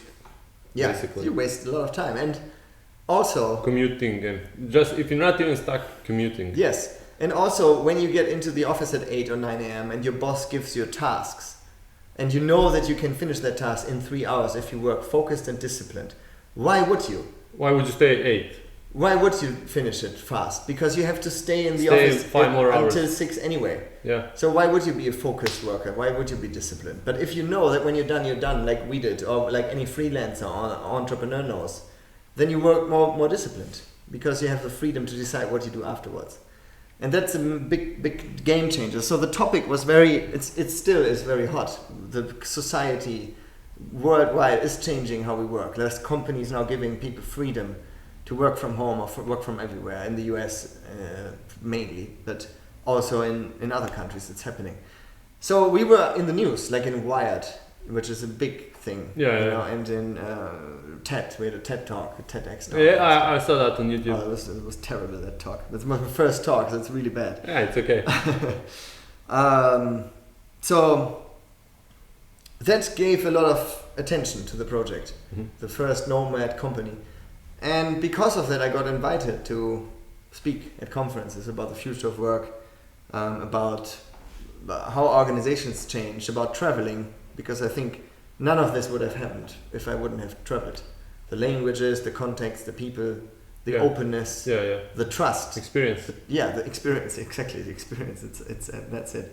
basically. You waste a lot of time. And also commuting, and just if you're not even stuck commuting. Yes, and also when you get into the office at 8 or 9 a.m. and your boss gives you tasks, and you know that you can finish that task in 3 hours if you work focused and disciplined, why would you? Why would you stay at 8? Why would you finish it fast? Because you have to stay in the office 5 more hours until 6 anyway. Yeah. So why would you be a focused worker? Why would you be disciplined? But if you know that when you're done, like we did, or like any freelancer or entrepreneur knows, then you work more disciplined because you have the freedom to decide what you do afterwards. And that's a big game changer. So the topic was it still is very hot. The society worldwide is changing how we work. There's companies now giving people freedom to work from home or work from everywhere. In the US mainly, but also in other countries it's happening. So we were in the news, like in Wired, which is a big thing. You know, and in TED, we had a TED talk, a TEDx talk. Yeah, I saw that on YouTube. Oh, it was terrible, that talk. That's my first talk, so it's really bad. Yeah, it's okay. So that gave a lot of attention to the project, the first Nomad company. And because of that, I got invited to speak at conferences about the future of work, about how organizations change, about traveling, because I think none of this would have happened if I wouldn't have traveled. The languages, the context, the people, the openness, the trust, experience. The experience, exactly, the experience. It's that's it.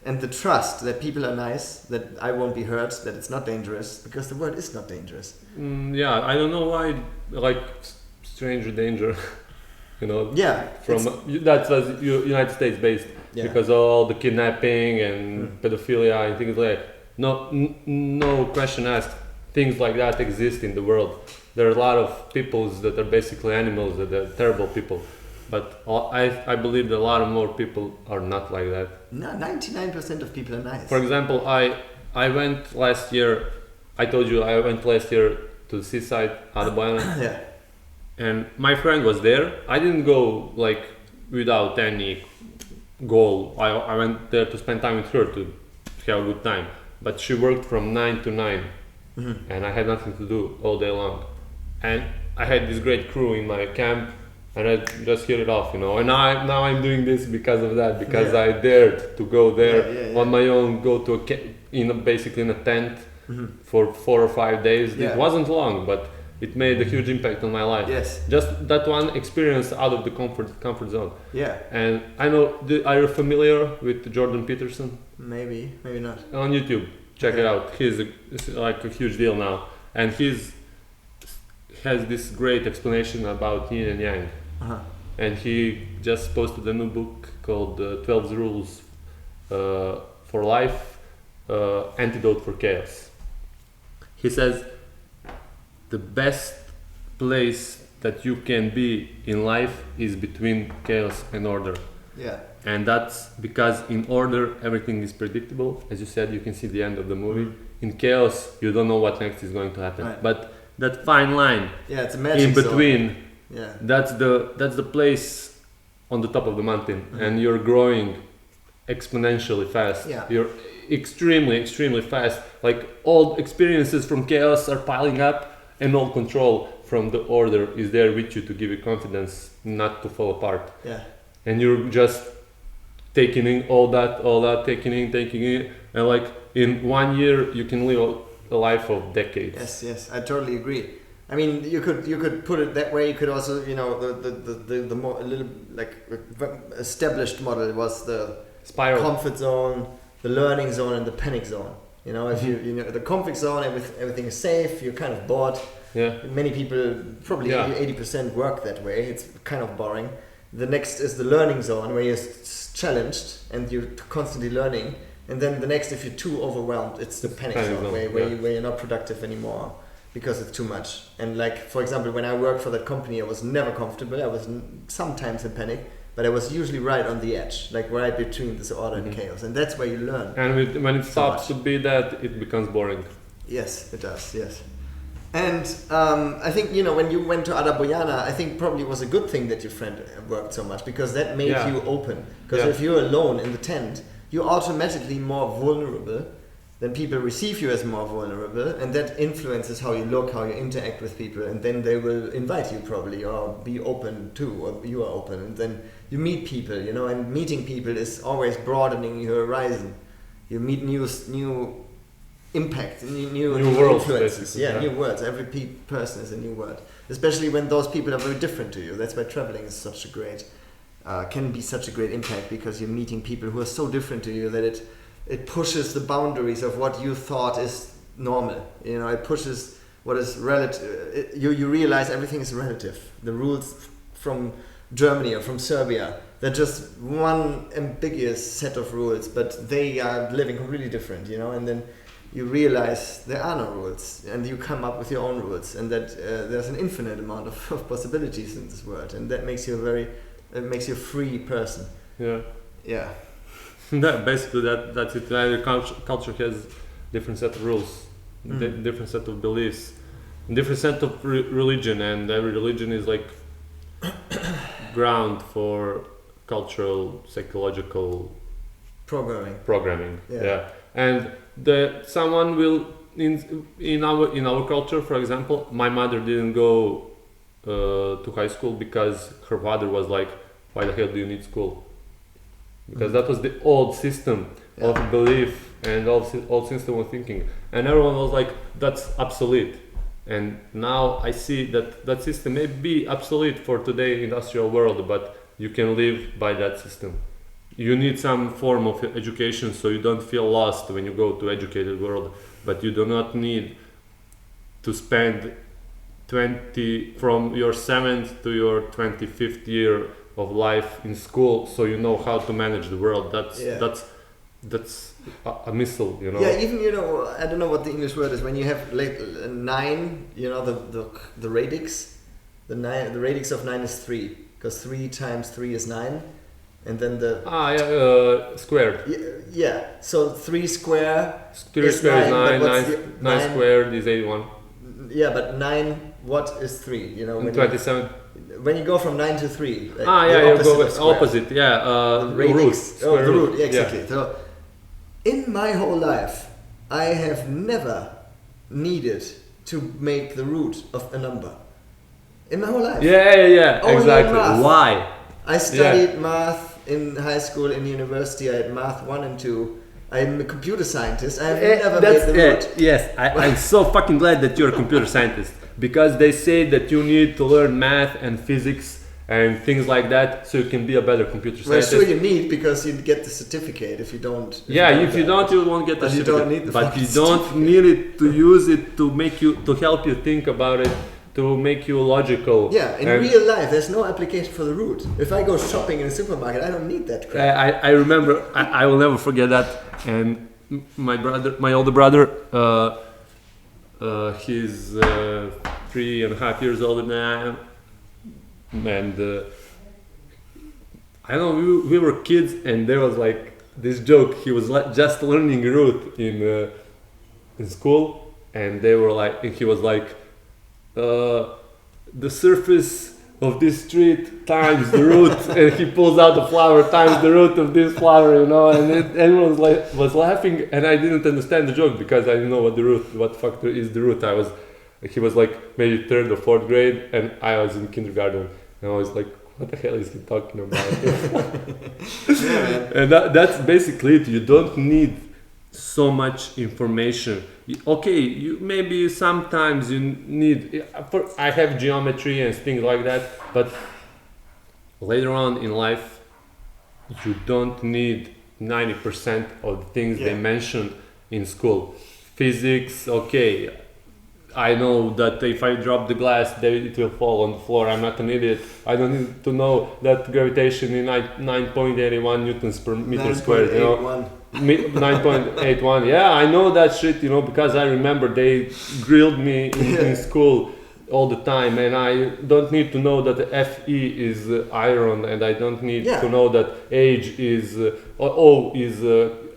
And the trust that people are nice, that I won't be hurt, that it's not dangerous, because the world is not dangerous. I don't know why, like stranger danger, you know. Yeah. That's United States based, because all the kidnapping and pedophilia and things like that. No question asked. Things like that exist in the world. There are a lot of peoples that are basically animals, that are terrible people. But I believe that a lot of more people are not like that. No, 99% of people are nice. For example, I went last year, I told you I went last year to the seaside, Adabojana. And my friend was there. I didn't go like without any goal. I went there to spend time with her, to have a good time. But she worked from 9 to 9. And I had nothing to do all day long. And I had this great crew in my camp, and I just hit it off, you know. And now I'm doing this because of that, because I dared to go there on my own, go to basically in a tent for 4 or 5 days. It wasn't long, but it made a huge impact on my life. Yes. Just that one experience out of the comfort zone. Yeah. And I know, are you familiar with Jordan Peterson? Maybe not. On YouTube, check it out. He's like a huge deal now, and has this great explanation about yin and yang. And he just posted a new book called 12 Rules for Life, Antidote for Chaos. He says the best place that you can be in life is between chaos and order. Yeah. And that's because in order everything is predictable. As you said, you can see the end of the movie. In chaos, you don't know what next is going to happen. Right. But that fine line it's a magic in between, zone. that's the place on the top of the mountain, and you're growing exponentially fast. You're extremely fast. Like all experiences from chaos are piling up, and all control from the order is there with you to give you confidence not to fall apart. And you're just taking in all that, taking in, and like in 1 year you can live a life of decades. Yes, I totally agree. I mean, you could put it that way. You could also, you know, the more a little like established model was the spiral, comfort zone, the learning zone, and the panic zone. You know, if you know the comfort zone, everything is safe. You're kind of bored. Many people, probably 80% work that way. It's kind of boring. The next is the learning zone, where you're challenged and you're constantly learning. And then the next, if you're too overwhelmed, it's the panic zone, where you're not productive anymore because it's too much. And like, for example, when I worked for that company, I was never comfortable. I was sometimes in panic, but I was usually right on the edge, like right between this order and chaos. And that's where you learn. And when it stops to be that, it becomes boring. Yes, it does, yes. And I think, you know, when you went to Adabojana, I think probably it was a good thing that your friend worked so much, because that made you open. Because if you're alone in the tent, you're automatically more vulnerable. Then people receive you as more vulnerable, and that influences how you look, how you interact with people, and then they will invite you probably, or be open too, or you are open, and then you meet people, you know, and meeting people is always broadening your horizon. You meet new impact, new influences. New worlds. Every person is a new word, especially when those people are very different to you. That's why traveling is such a great, can be such a great impact, because you're meeting people who are so different to you that it pushes the boundaries of what you thought is normal. You know, it pushes what is relative. You realize everything is relative. The rules from Germany or from Serbia, they're just one ambiguous set of rules, but they are living completely different, you know, and then you realize there are no rules, and you come up with your own rules, and that there's an infinite amount of possibilities in this world, and that makes you a free person. Yeah. Basically that's it. Every culture has different set of rules, different set of beliefs, different set of religion, and every religion is like ground for cultural, psychological programming. And someone will in our culture, for example, my mother didn't go to high school because her father was like, why the hell do you need school? Because that was the old system of belief and old system of thinking, and everyone was like, that's obsolete. And now I see that system may be obsolete for today's industrial world, but you can live by that system. You need some form of education so you don't feel lost when you go to educated world, but you do not need to spend 20 from your 7th to your 25th year of life in school so you know how to manage the world. That's a missile, you know. Yeah, even, you know, I don't know what the English word is, when you have like 9, you know, the radix, the radix of 9 is 3, because 3 times 3 is 9, and then the squared. Yeah, so 3 square 3 is squared 9, is 9 squared is 81. Yeah, but 9, what is 3? You know, when 27. When you go from 9 to 3, like you go with opposite, the radix, root. the root, exactly. Yeah. So, in my whole life, I have never needed to make the root of a number. In my whole life. Yeah, Only exactly. math. Why? I studied math in high school, in university. I had math 1 and 2. I'm a computer scientist. I've never made the root. Yes, I'm so fucking glad that you're a computer scientist, because they say that you need to learn math and physics and things like that so you can be a better computer scientist. Well, sure you need, because you get the certificate if you don't. If you don't, you won't get the certificate. You don't need the but you don't need it to use it to make you, to help you think about it, to make you logical. Yeah, in real life, there's no application for the root. If I go shopping in a supermarket, I don't need that crap. I remember, I will never forget that. And my older brother, he's 3.5 years older than I am. And I don't know, we were kids, and there was like this joke. He was just learning root in school, and they were like, and he was like, the surface of this street times the root, and he pulls out the flower times the root of this flower, you know, and everyone was laughing, and I didn't understand the joke because I didn't know what the fuck is the root. He was like maybe 3rd or 4th grade, and I was in kindergarten, and I was like, what the hell is he talking about? And that's basically it. You don't need so much information. Okay, maybe sometimes you need. I have geometry and things like that, but later on in life, you don't need 90% of the things they mention in school. Physics, okay. I know that if I drop the glass, it will fall on the floor. I'm not an idiot. I don't need to know that gravitation is 9.81 newtons per meter squared. You know, 9.81. Yeah, I know that shit. You know, because I remember they grilled me in school all the time, and I don't need to know that Fe is iron, and I don't need to know that H is O is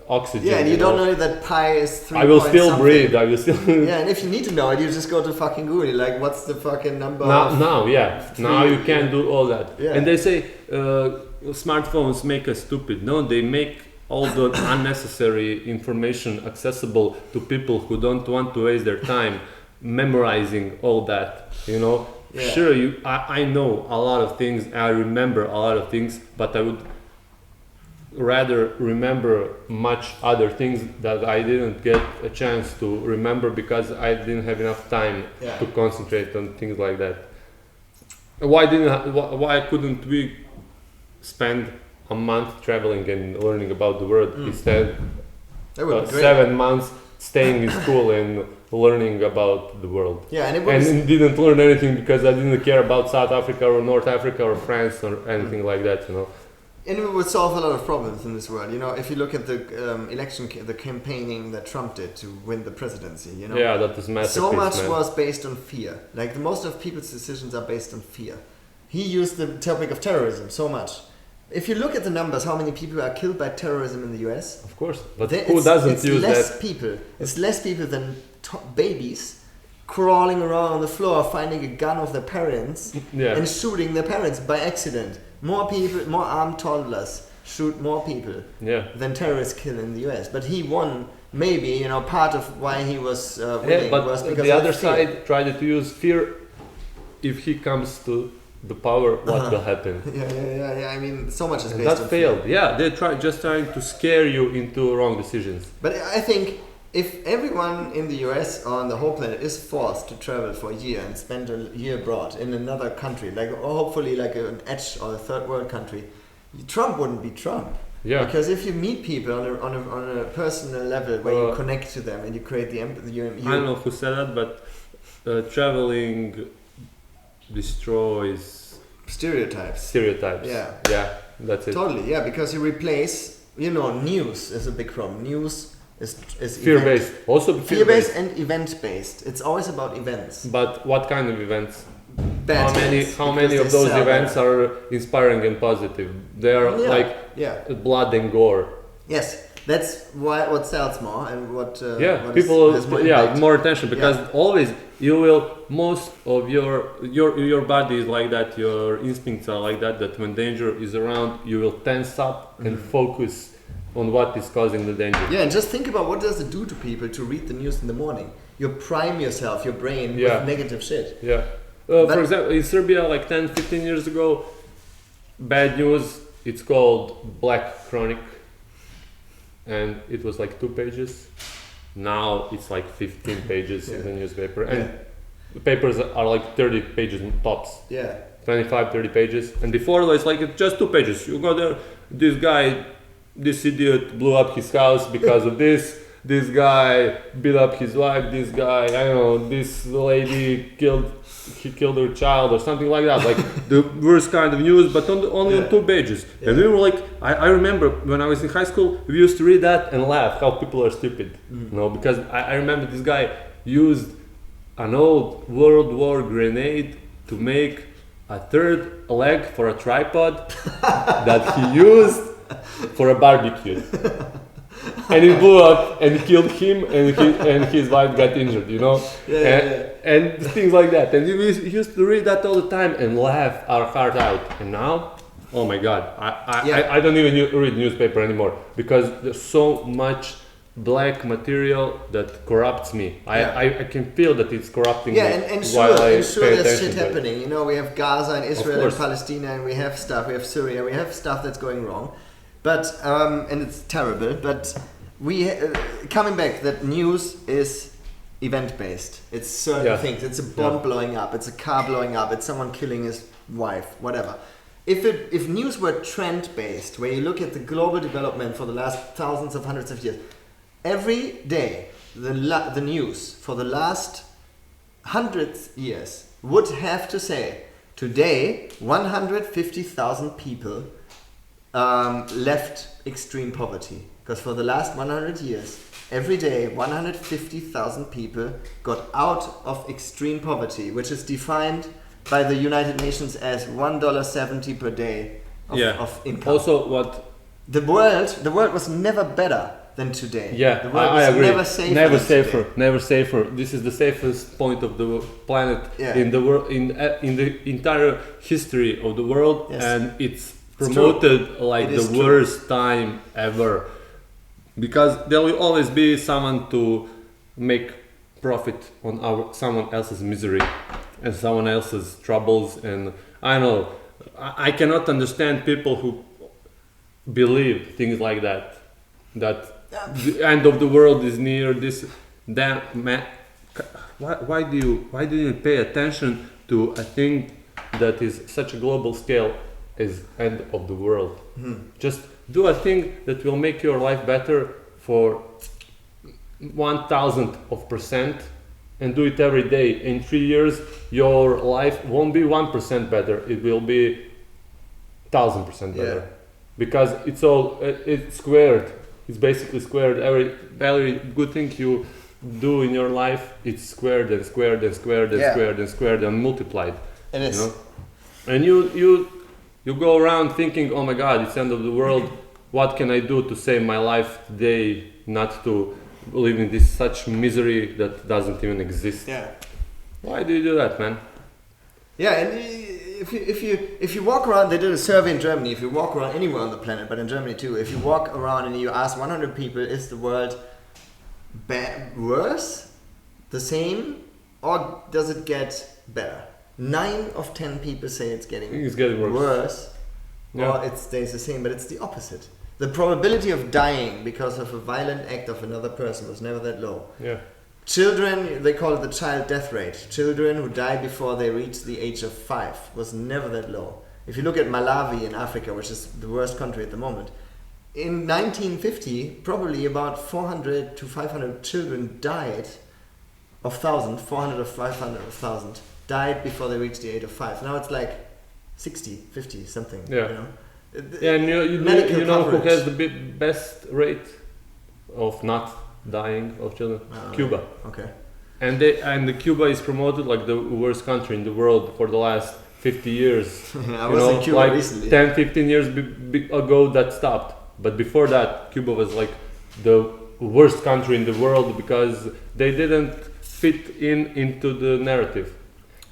oxygen. Yeah, and you don't know that pi is 3. I will still breathe. I will still. Yeah, and if you need to know it, you just go to fucking Google. Like, what's the fucking number? Now you can do all that. Yeah. And they say smartphones make us stupid. No, they make all the unnecessary information accessible to people who don't want to waste their time memorizing all that. You know, sure, I know a lot of things. I remember a lot of things, but I would rather remember much other things that I didn't get a chance to remember because I didn't have enough time to concentrate on things like that. Why couldn't we spend a month traveling and learning about the world instead of 7 months staying in school and learning about the world? Yeah, and didn't learn anything because I didn't care about South Africa or North Africa or France or anything like that, you know. And it would solve a lot of problems in this world. You know, if you look at the election, the campaigning that Trump did to win the presidency, you know. Yeah, that is masterpiece. So much was based on fear. Like, most of people's decisions are based on fear. He used the topic of terrorism so much. If you look at the numbers, how many people are killed by terrorism in the US? Of course, but who doesn't use that? It's less people than babies crawling around on the floor, finding a gun of their parents and shooting their parents by accident. More people, more armed toddlers shoot more people than terrorists kill in the US. But he won, maybe, you know, part of why he was winning was because the other side tried to use fear. If he comes to the power, what will happen? Yeah. I mean, so much is based on that failed. Fear. Yeah, they trying to scare you into wrong decisions. But I think if everyone in the US or on the whole planet is forced to travel for a year and spend a year abroad in another country, like or hopefully like an edge or a third world country, Trump wouldn't be Trump. Yeah. Because if you meet people on a personal level where you connect to them and you create the empathy, I don't know who said that, but traveling destroys stereotypes. Yeah. Yeah, that's it. Totally. Yeah, because you replace, news is a big problem. News is fear-based. Also fear-based and event-based. It's always about events. But what kind of events? Bad How many of those events are inspiring and positive? They are blood and gore. Yes, that's what sells more and what people has more impact. more attention, because always you will, most of your body is like that, your instincts are like that when danger is around, you will tense up and focus on what is causing the danger. Yeah, and just think about what does it do to people to read the news in the morning. You prime yourself, your brain with negative shit. Yeah. For example, in Serbia, like 10-15 years ago, bad news, it's called Black Chronic, and it was like 2 pages. Now it's like 15 pages in the newspaper, and the papers are like 30 pages tops. Yeah. 25-30 pages, and before it's like just 2 pages. You go there, this idiot blew up his house because of this. This guy beat up his wife. This guy, I don't know, this lady killed her child or something like that. Like the worst kind of news, but only on 2 pages. Yeah. And we were like, I remember when I was in high school, we used to read that and laugh how people are stupid. Because I remember this guy used an old World War grenade to make a third leg for a tripod that he used for a barbecue. And it blew up and killed him, and his wife got injured, and things like that. And we used to read that all the time and laugh our heart out. And now, oh my God, I don't even read newspaper anymore, because there's so much black material that corrupts me. I can feel that it's corrupting me. And sure there's shit happening. We have Gaza and Israel and Palestine, and we have Syria, we have stuff that's going wrong. But and it's terrible. But we coming back, that news is event-based. It's certain things. It's a bomb blowing up. It's a car blowing up. It's someone killing his wife. Whatever. If news were trend-based, where you look at the global development for the last thousands of hundreds of years, every day the news for the last hundreds years would have to say, today 150,000 people left extreme poverty, because for the last 100 years, every day 150,000 people got out of extreme poverty, which is defined by the United Nations as $1.70 per day of income. Also, what the world was never better than today. Yeah, the world I agree. Never safer. Never safer. This is the safest point of the planet in the world, in the entire history of the world, and it's promoted like the worst time ever, because there will always be someone to make profit on someone else's misery and someone else's troubles. And I know I cannot understand people who believe things like that the end of the world is near. Why do you pay attention to a thing that is such a global scale is end of the world? Just do a thing that will make your life better for 1,000%, and do it every day. In 3 years, your life won't be 1% better. It will be 1,000% better, because it's squared. It's basically squared. Every good thing you do in your life, it's squared and squared and squared and squared and squared and multiplied. It is. And you go around thinking, oh my God, it's the end of the world. What can I do to save my life today, not to live in this such misery that doesn't even exist? Yeah. Why do you do that, man? Yeah, and if you walk around, they did a survey in Germany. If you walk around anywhere on the planet, but in Germany too, if you walk around and you ask 100 people, is the world worse, the same, or does it get better? 9 of 10 people say it's getting worse. or it stays the same, but it's the opposite. the probability of dying because of a violent act of another person was never that low. Yeah. Children, they call it the child death rate. Children who die before they reach the age of 5 was never that low. If you look at Malawi in Africa, which is the worst country at the moment, in 1950, probably about 400 to 500 children died of 1,000, 400 or 500 of 1,000, died before they reached the age of 5. Now it's like 60, 50, something. Yeah. You know? Yeah, and you know who has the best rate of not dying of children? Cuba. Okay. And Cuba is promoted like the worst country in the world for the last 50 years. I was in Cuba like recently. 10, 15 years ago that stopped. But before that, Cuba was like the worst country in the world because they didn't fit into the narrative.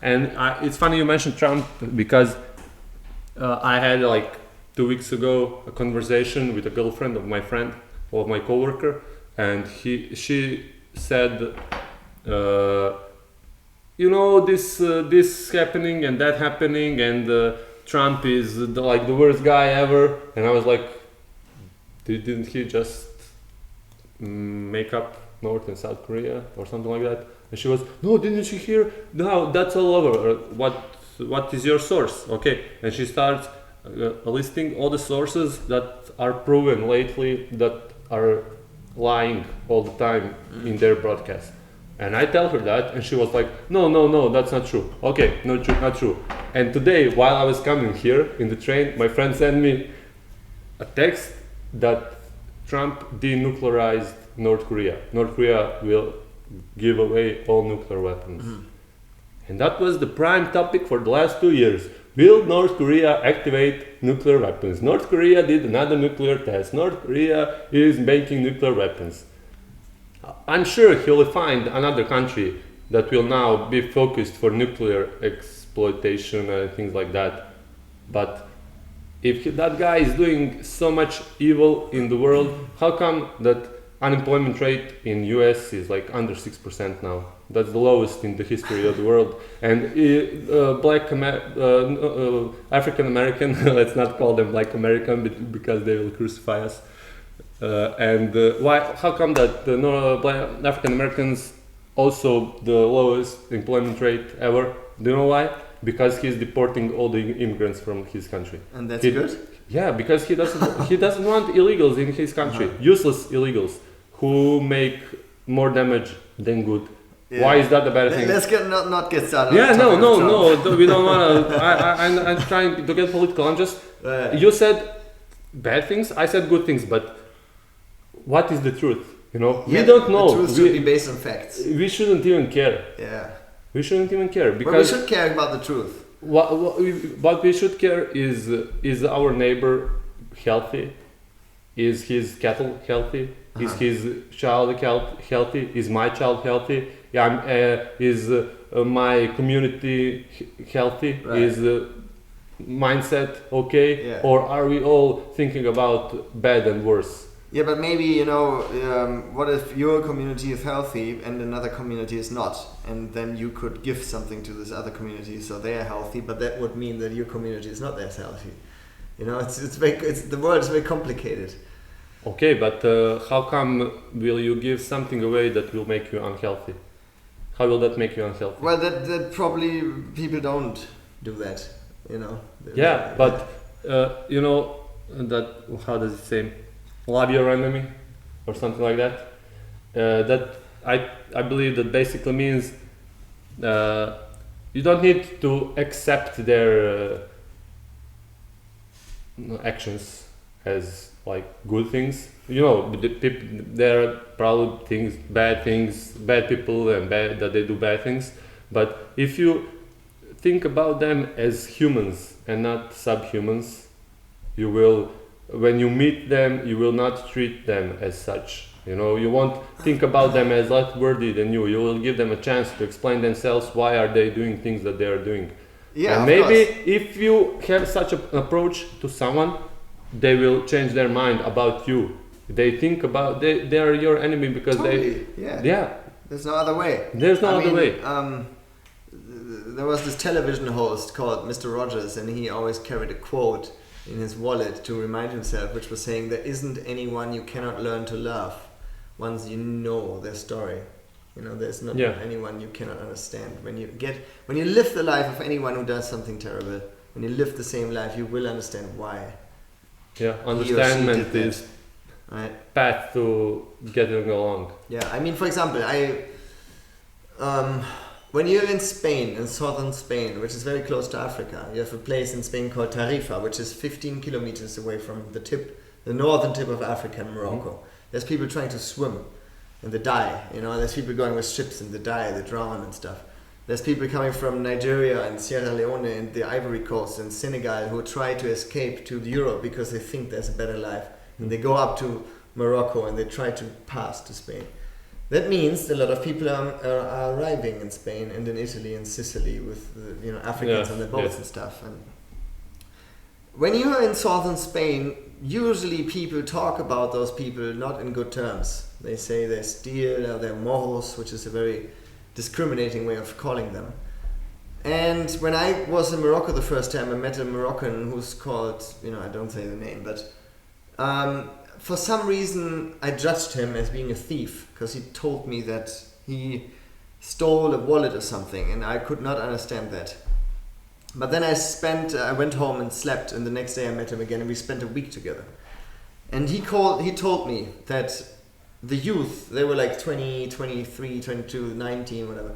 And it's funny you mentioned Trump because I had like 2 weeks ago a conversation with a girlfriend of my coworker, and she said, this happening and that happening, and Trump is the worst guy ever. And I was like, didn't he just make up North and South Korea or something like that? And she was, no, didn't you hear? No, that's all over. What is your source? Okay, and she starts listing all the sources that are proven lately that are lying all the time in their broadcast. And I tell her that, and she was like, no, that's not true. Okay, not true. And today, while I was coming here in the train, my friend sent me a text that Trump denuclearized North Korea. North Korea will give away all nuclear weapons. Mm-hmm. And that was the prime topic for the last 2 years. Will North Korea activate nuclear weapons? North Korea did another nuclear test. North Korea is making nuclear weapons. I'm sure he'll find another country that will now be focused for nuclear exploitation and things like that. But if that guy is doing so much evil in the world, how come that unemployment rate in US is like under 6% now? That's the lowest in the history of the world. And African American, let's not call them Black American because they will crucify us. Why? How come that the African Americans also the lowest employment rate ever? Do you know why? Because he's deporting all the immigrants from his country. And that's good? Yeah, because he doesn't want illegals in his country, useless illegals who make more damage than good. Yeah. Why is that a bad thing? Let's not get started. Yeah, no, we don't want to. I'm trying to get political. I'm just. You said bad things. I said good things, but what is the truth? We don't know. The truth should be based on facts. We shouldn't even care. Yeah. We shouldn't even care because. But we should care about the truth. What we should care is our neighbor healthy? Is his cattle healthy? Is his child healthy? Is my child healthy? Is my community healthy? Right. Is mindset okay? Yeah. Or are we all thinking about bad and worse? Yeah, but maybe, what if your community is healthy and another community is not? And then you could give something to this other community so they are healthy, but that would mean that your community is not as healthy. The world is very complicated. Okay, but how come will you give something away that will make you unhealthy? How will that make you unhealthy? Well, that probably people don't do that, Yeah, but that how does it say? Love your enemy, or something like that. That I believe that basically means you don't need to accept their actions as like good things. There are probably bad people and that they do bad things. But if you think about them as humans and not subhumans, you will. When you meet them, you will not treat them as such. You won't think about them as less worthy than you. You will give them a chance to explain themselves why are they doing things that they are doing. Yeah, and maybe if you have such an approach to someone, they will change their mind about you. They think about they are your enemy because Yeah. There's no other way. There was this television host called Mr. Rogers, and he always carried a quote in his wallet to remind himself, which was saying, there isn't anyone you cannot learn to love once you know their story. There's not anyone you cannot understand. When you live the life of anyone who does something terrible, when you live the same life, you will understand why. Yeah, understanding is path to getting along. Yeah, I mean, for example, when you're in Spain, in southern Spain, which is very close to Africa, you have a place in Spain called Tarifa, which is 15 kilometers away from the northern tip of Africa in Morocco. Mm-hmm. There's people trying to swim and they die. There's people going with ships and they die, they drown and stuff. There's people coming from Nigeria and Sierra Leone and the Ivory Coast and Senegal who try to escape to Europe because they think there's a better life. Mm-hmm. And they go up to Morocco and they try to pass to Spain. That means a lot of people are arriving in Spain and in Italy and Sicily with Africans on their boats and stuff. And when you're in southern Spain, usually people talk about those people not in good terms. They say they steal or they're moros, which is a very discriminating way of calling them. And when I was in Morocco the first time, I met a Moroccan who's called, I don't say the name, but for some reason, I judged him as being a thief because he told me that he stole a wallet or something, and I could not understand that. But then I went home and slept, and the next day I met him again, and we spent a week together. And he told me that the youth, they were like 20, 23, 22, 19, whatever.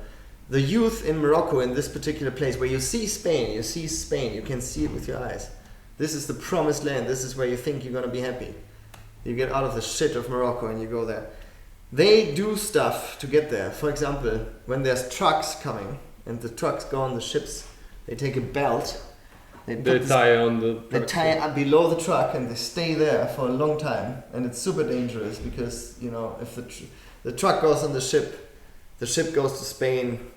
The youth in Morocco, in this particular place, where you see Spain, you can see it with your eyes. This is the promised land. This is where you think you're going to be happy. You get out of the shit of Morocco and you go there. They do stuff to get there. For example, when there's trucks coming and the trucks go on the ships, they take a belt. They tie up below the truck and they stay there for a long time. And it's super dangerous because, if the truck goes on the ship goes to Spain,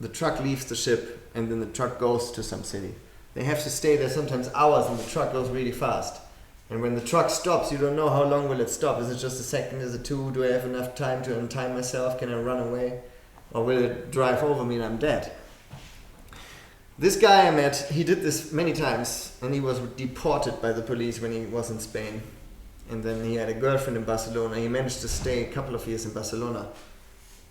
the truck leaves the ship, and then the truck goes to some city. They have to stay there sometimes hours and the truck goes really fast. And when the truck stops, you don't know how long will it stop. Is it just a second? Is it 2? Do I have enough time to untie myself? Can I run away? Or will it drive over me and I'm dead? This guy I met, he did this many times and he was deported by the police when he was in Spain. And then he had a girlfriend in Barcelona. He managed to stay a couple of years in Barcelona.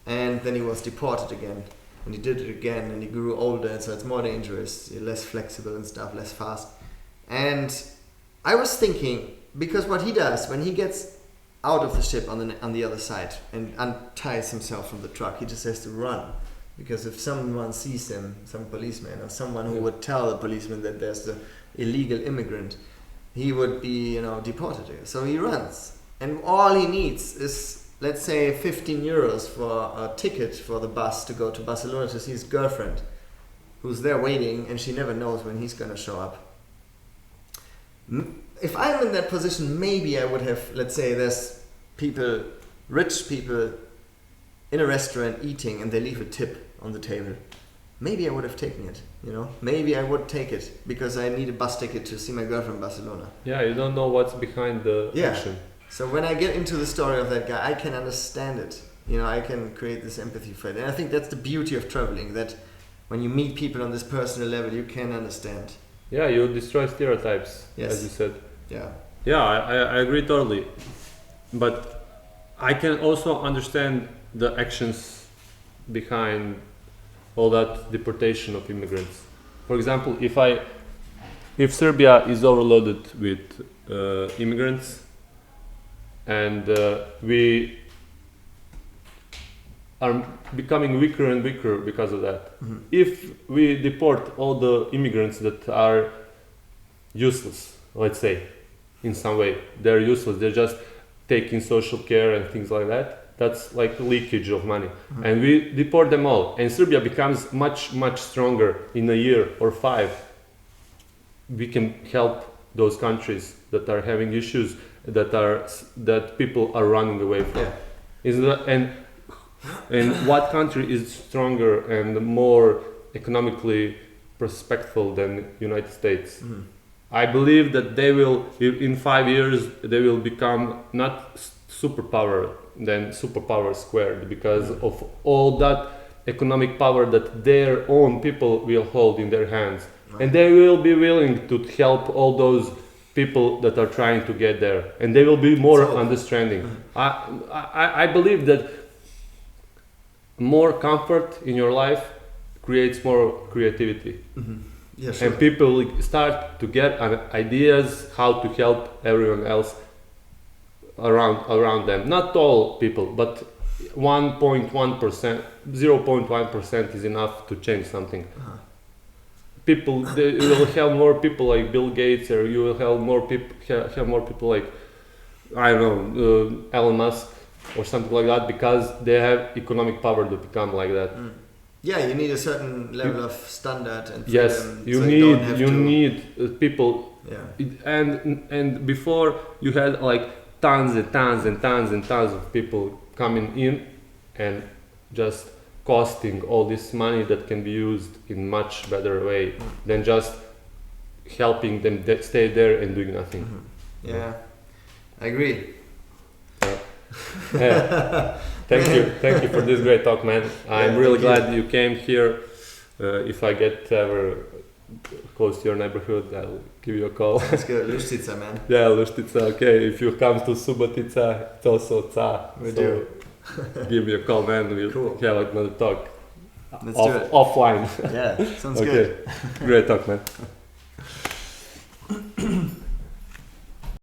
And then he was deported again. And he did it again and he grew older, and so it's more dangerous, less flexible and stuff, less fast. And I was thinking, because what he does when he gets out of the ship on the other side and unties himself from the truck, he just has to run. Because if someone sees him, some policeman or someone who would tell the policeman that there's the illegal immigrant, he would be, deported. So he runs. And all he needs is, let's say, 15 euros for a ticket for the bus to go to Barcelona to see his girlfriend, who's there waiting and she never knows when he's going to show up. If I'm in that position, maybe I would have, let's say there's people, rich people in a restaurant eating and they leave a tip on the table. Maybe I would have taken it, Maybe I would take it because I need a bus ticket to see my girlfriend in Barcelona. Yeah, you don't know what's behind the action. So when I get into the story of that guy, I can understand it. I can create this empathy for it. And I think that's the beauty of traveling, that when you meet people on this personal level, you can understand. Yeah, you destroy stereotypes, as you said. Yeah. Yeah, I agree totally. But I can also understand the actions behind all that deportation of immigrants. For example, if Serbia is overloaded with immigrants and we are becoming weaker and weaker because of that. Mm-hmm. If we deport all the immigrants that are useless, let's say, in some way, they're useless, they're just taking social care and things like that, that's like leakage of money. Mm-hmm. And we deport them all, and Serbia becomes much, much stronger in a year or 5. We can help those countries that are having issues that people are running away from. Yeah. And what country is stronger and more economically prospectful than United States? Mm-hmm. I believe that they will, in 5 years, they will become not superpower, then superpower squared, because of all that economic power that their own people will hold in their hands. Right. And they will be willing to help all those people that are trying to get there, and they will be more understanding. I believe that more comfort in your life creates more creativity. Yeah, sure. And people start to get ideas how to help everyone else around them. Not all people, but 1.1%, 0.1% is enough to change something. People, you will have more people like Bill Gates, or you will have more people like, I don't know, Elon Musk or something like that, because they have economic power to become like that. Yeah, you need a certain level of standard and freedom. Yes, you need people. Yeah. And before you had like tons of people coming in and just costing all this money that can be used in much better way than just helping them stay there and doing nothing. Yeah, I agree. Yeah. Thank you for this great talk, man. I'm really glad you came here. If I get ever close to your neighborhood, I'll give you a call. Let's go, Luštica, man. Yeah, Luštica, okay. If you come to Subotica, it's also Ca. We do. Give me a call, man. We'll have another talk. Let's do it. Offline. Yeah, sounds good. Great talk, man.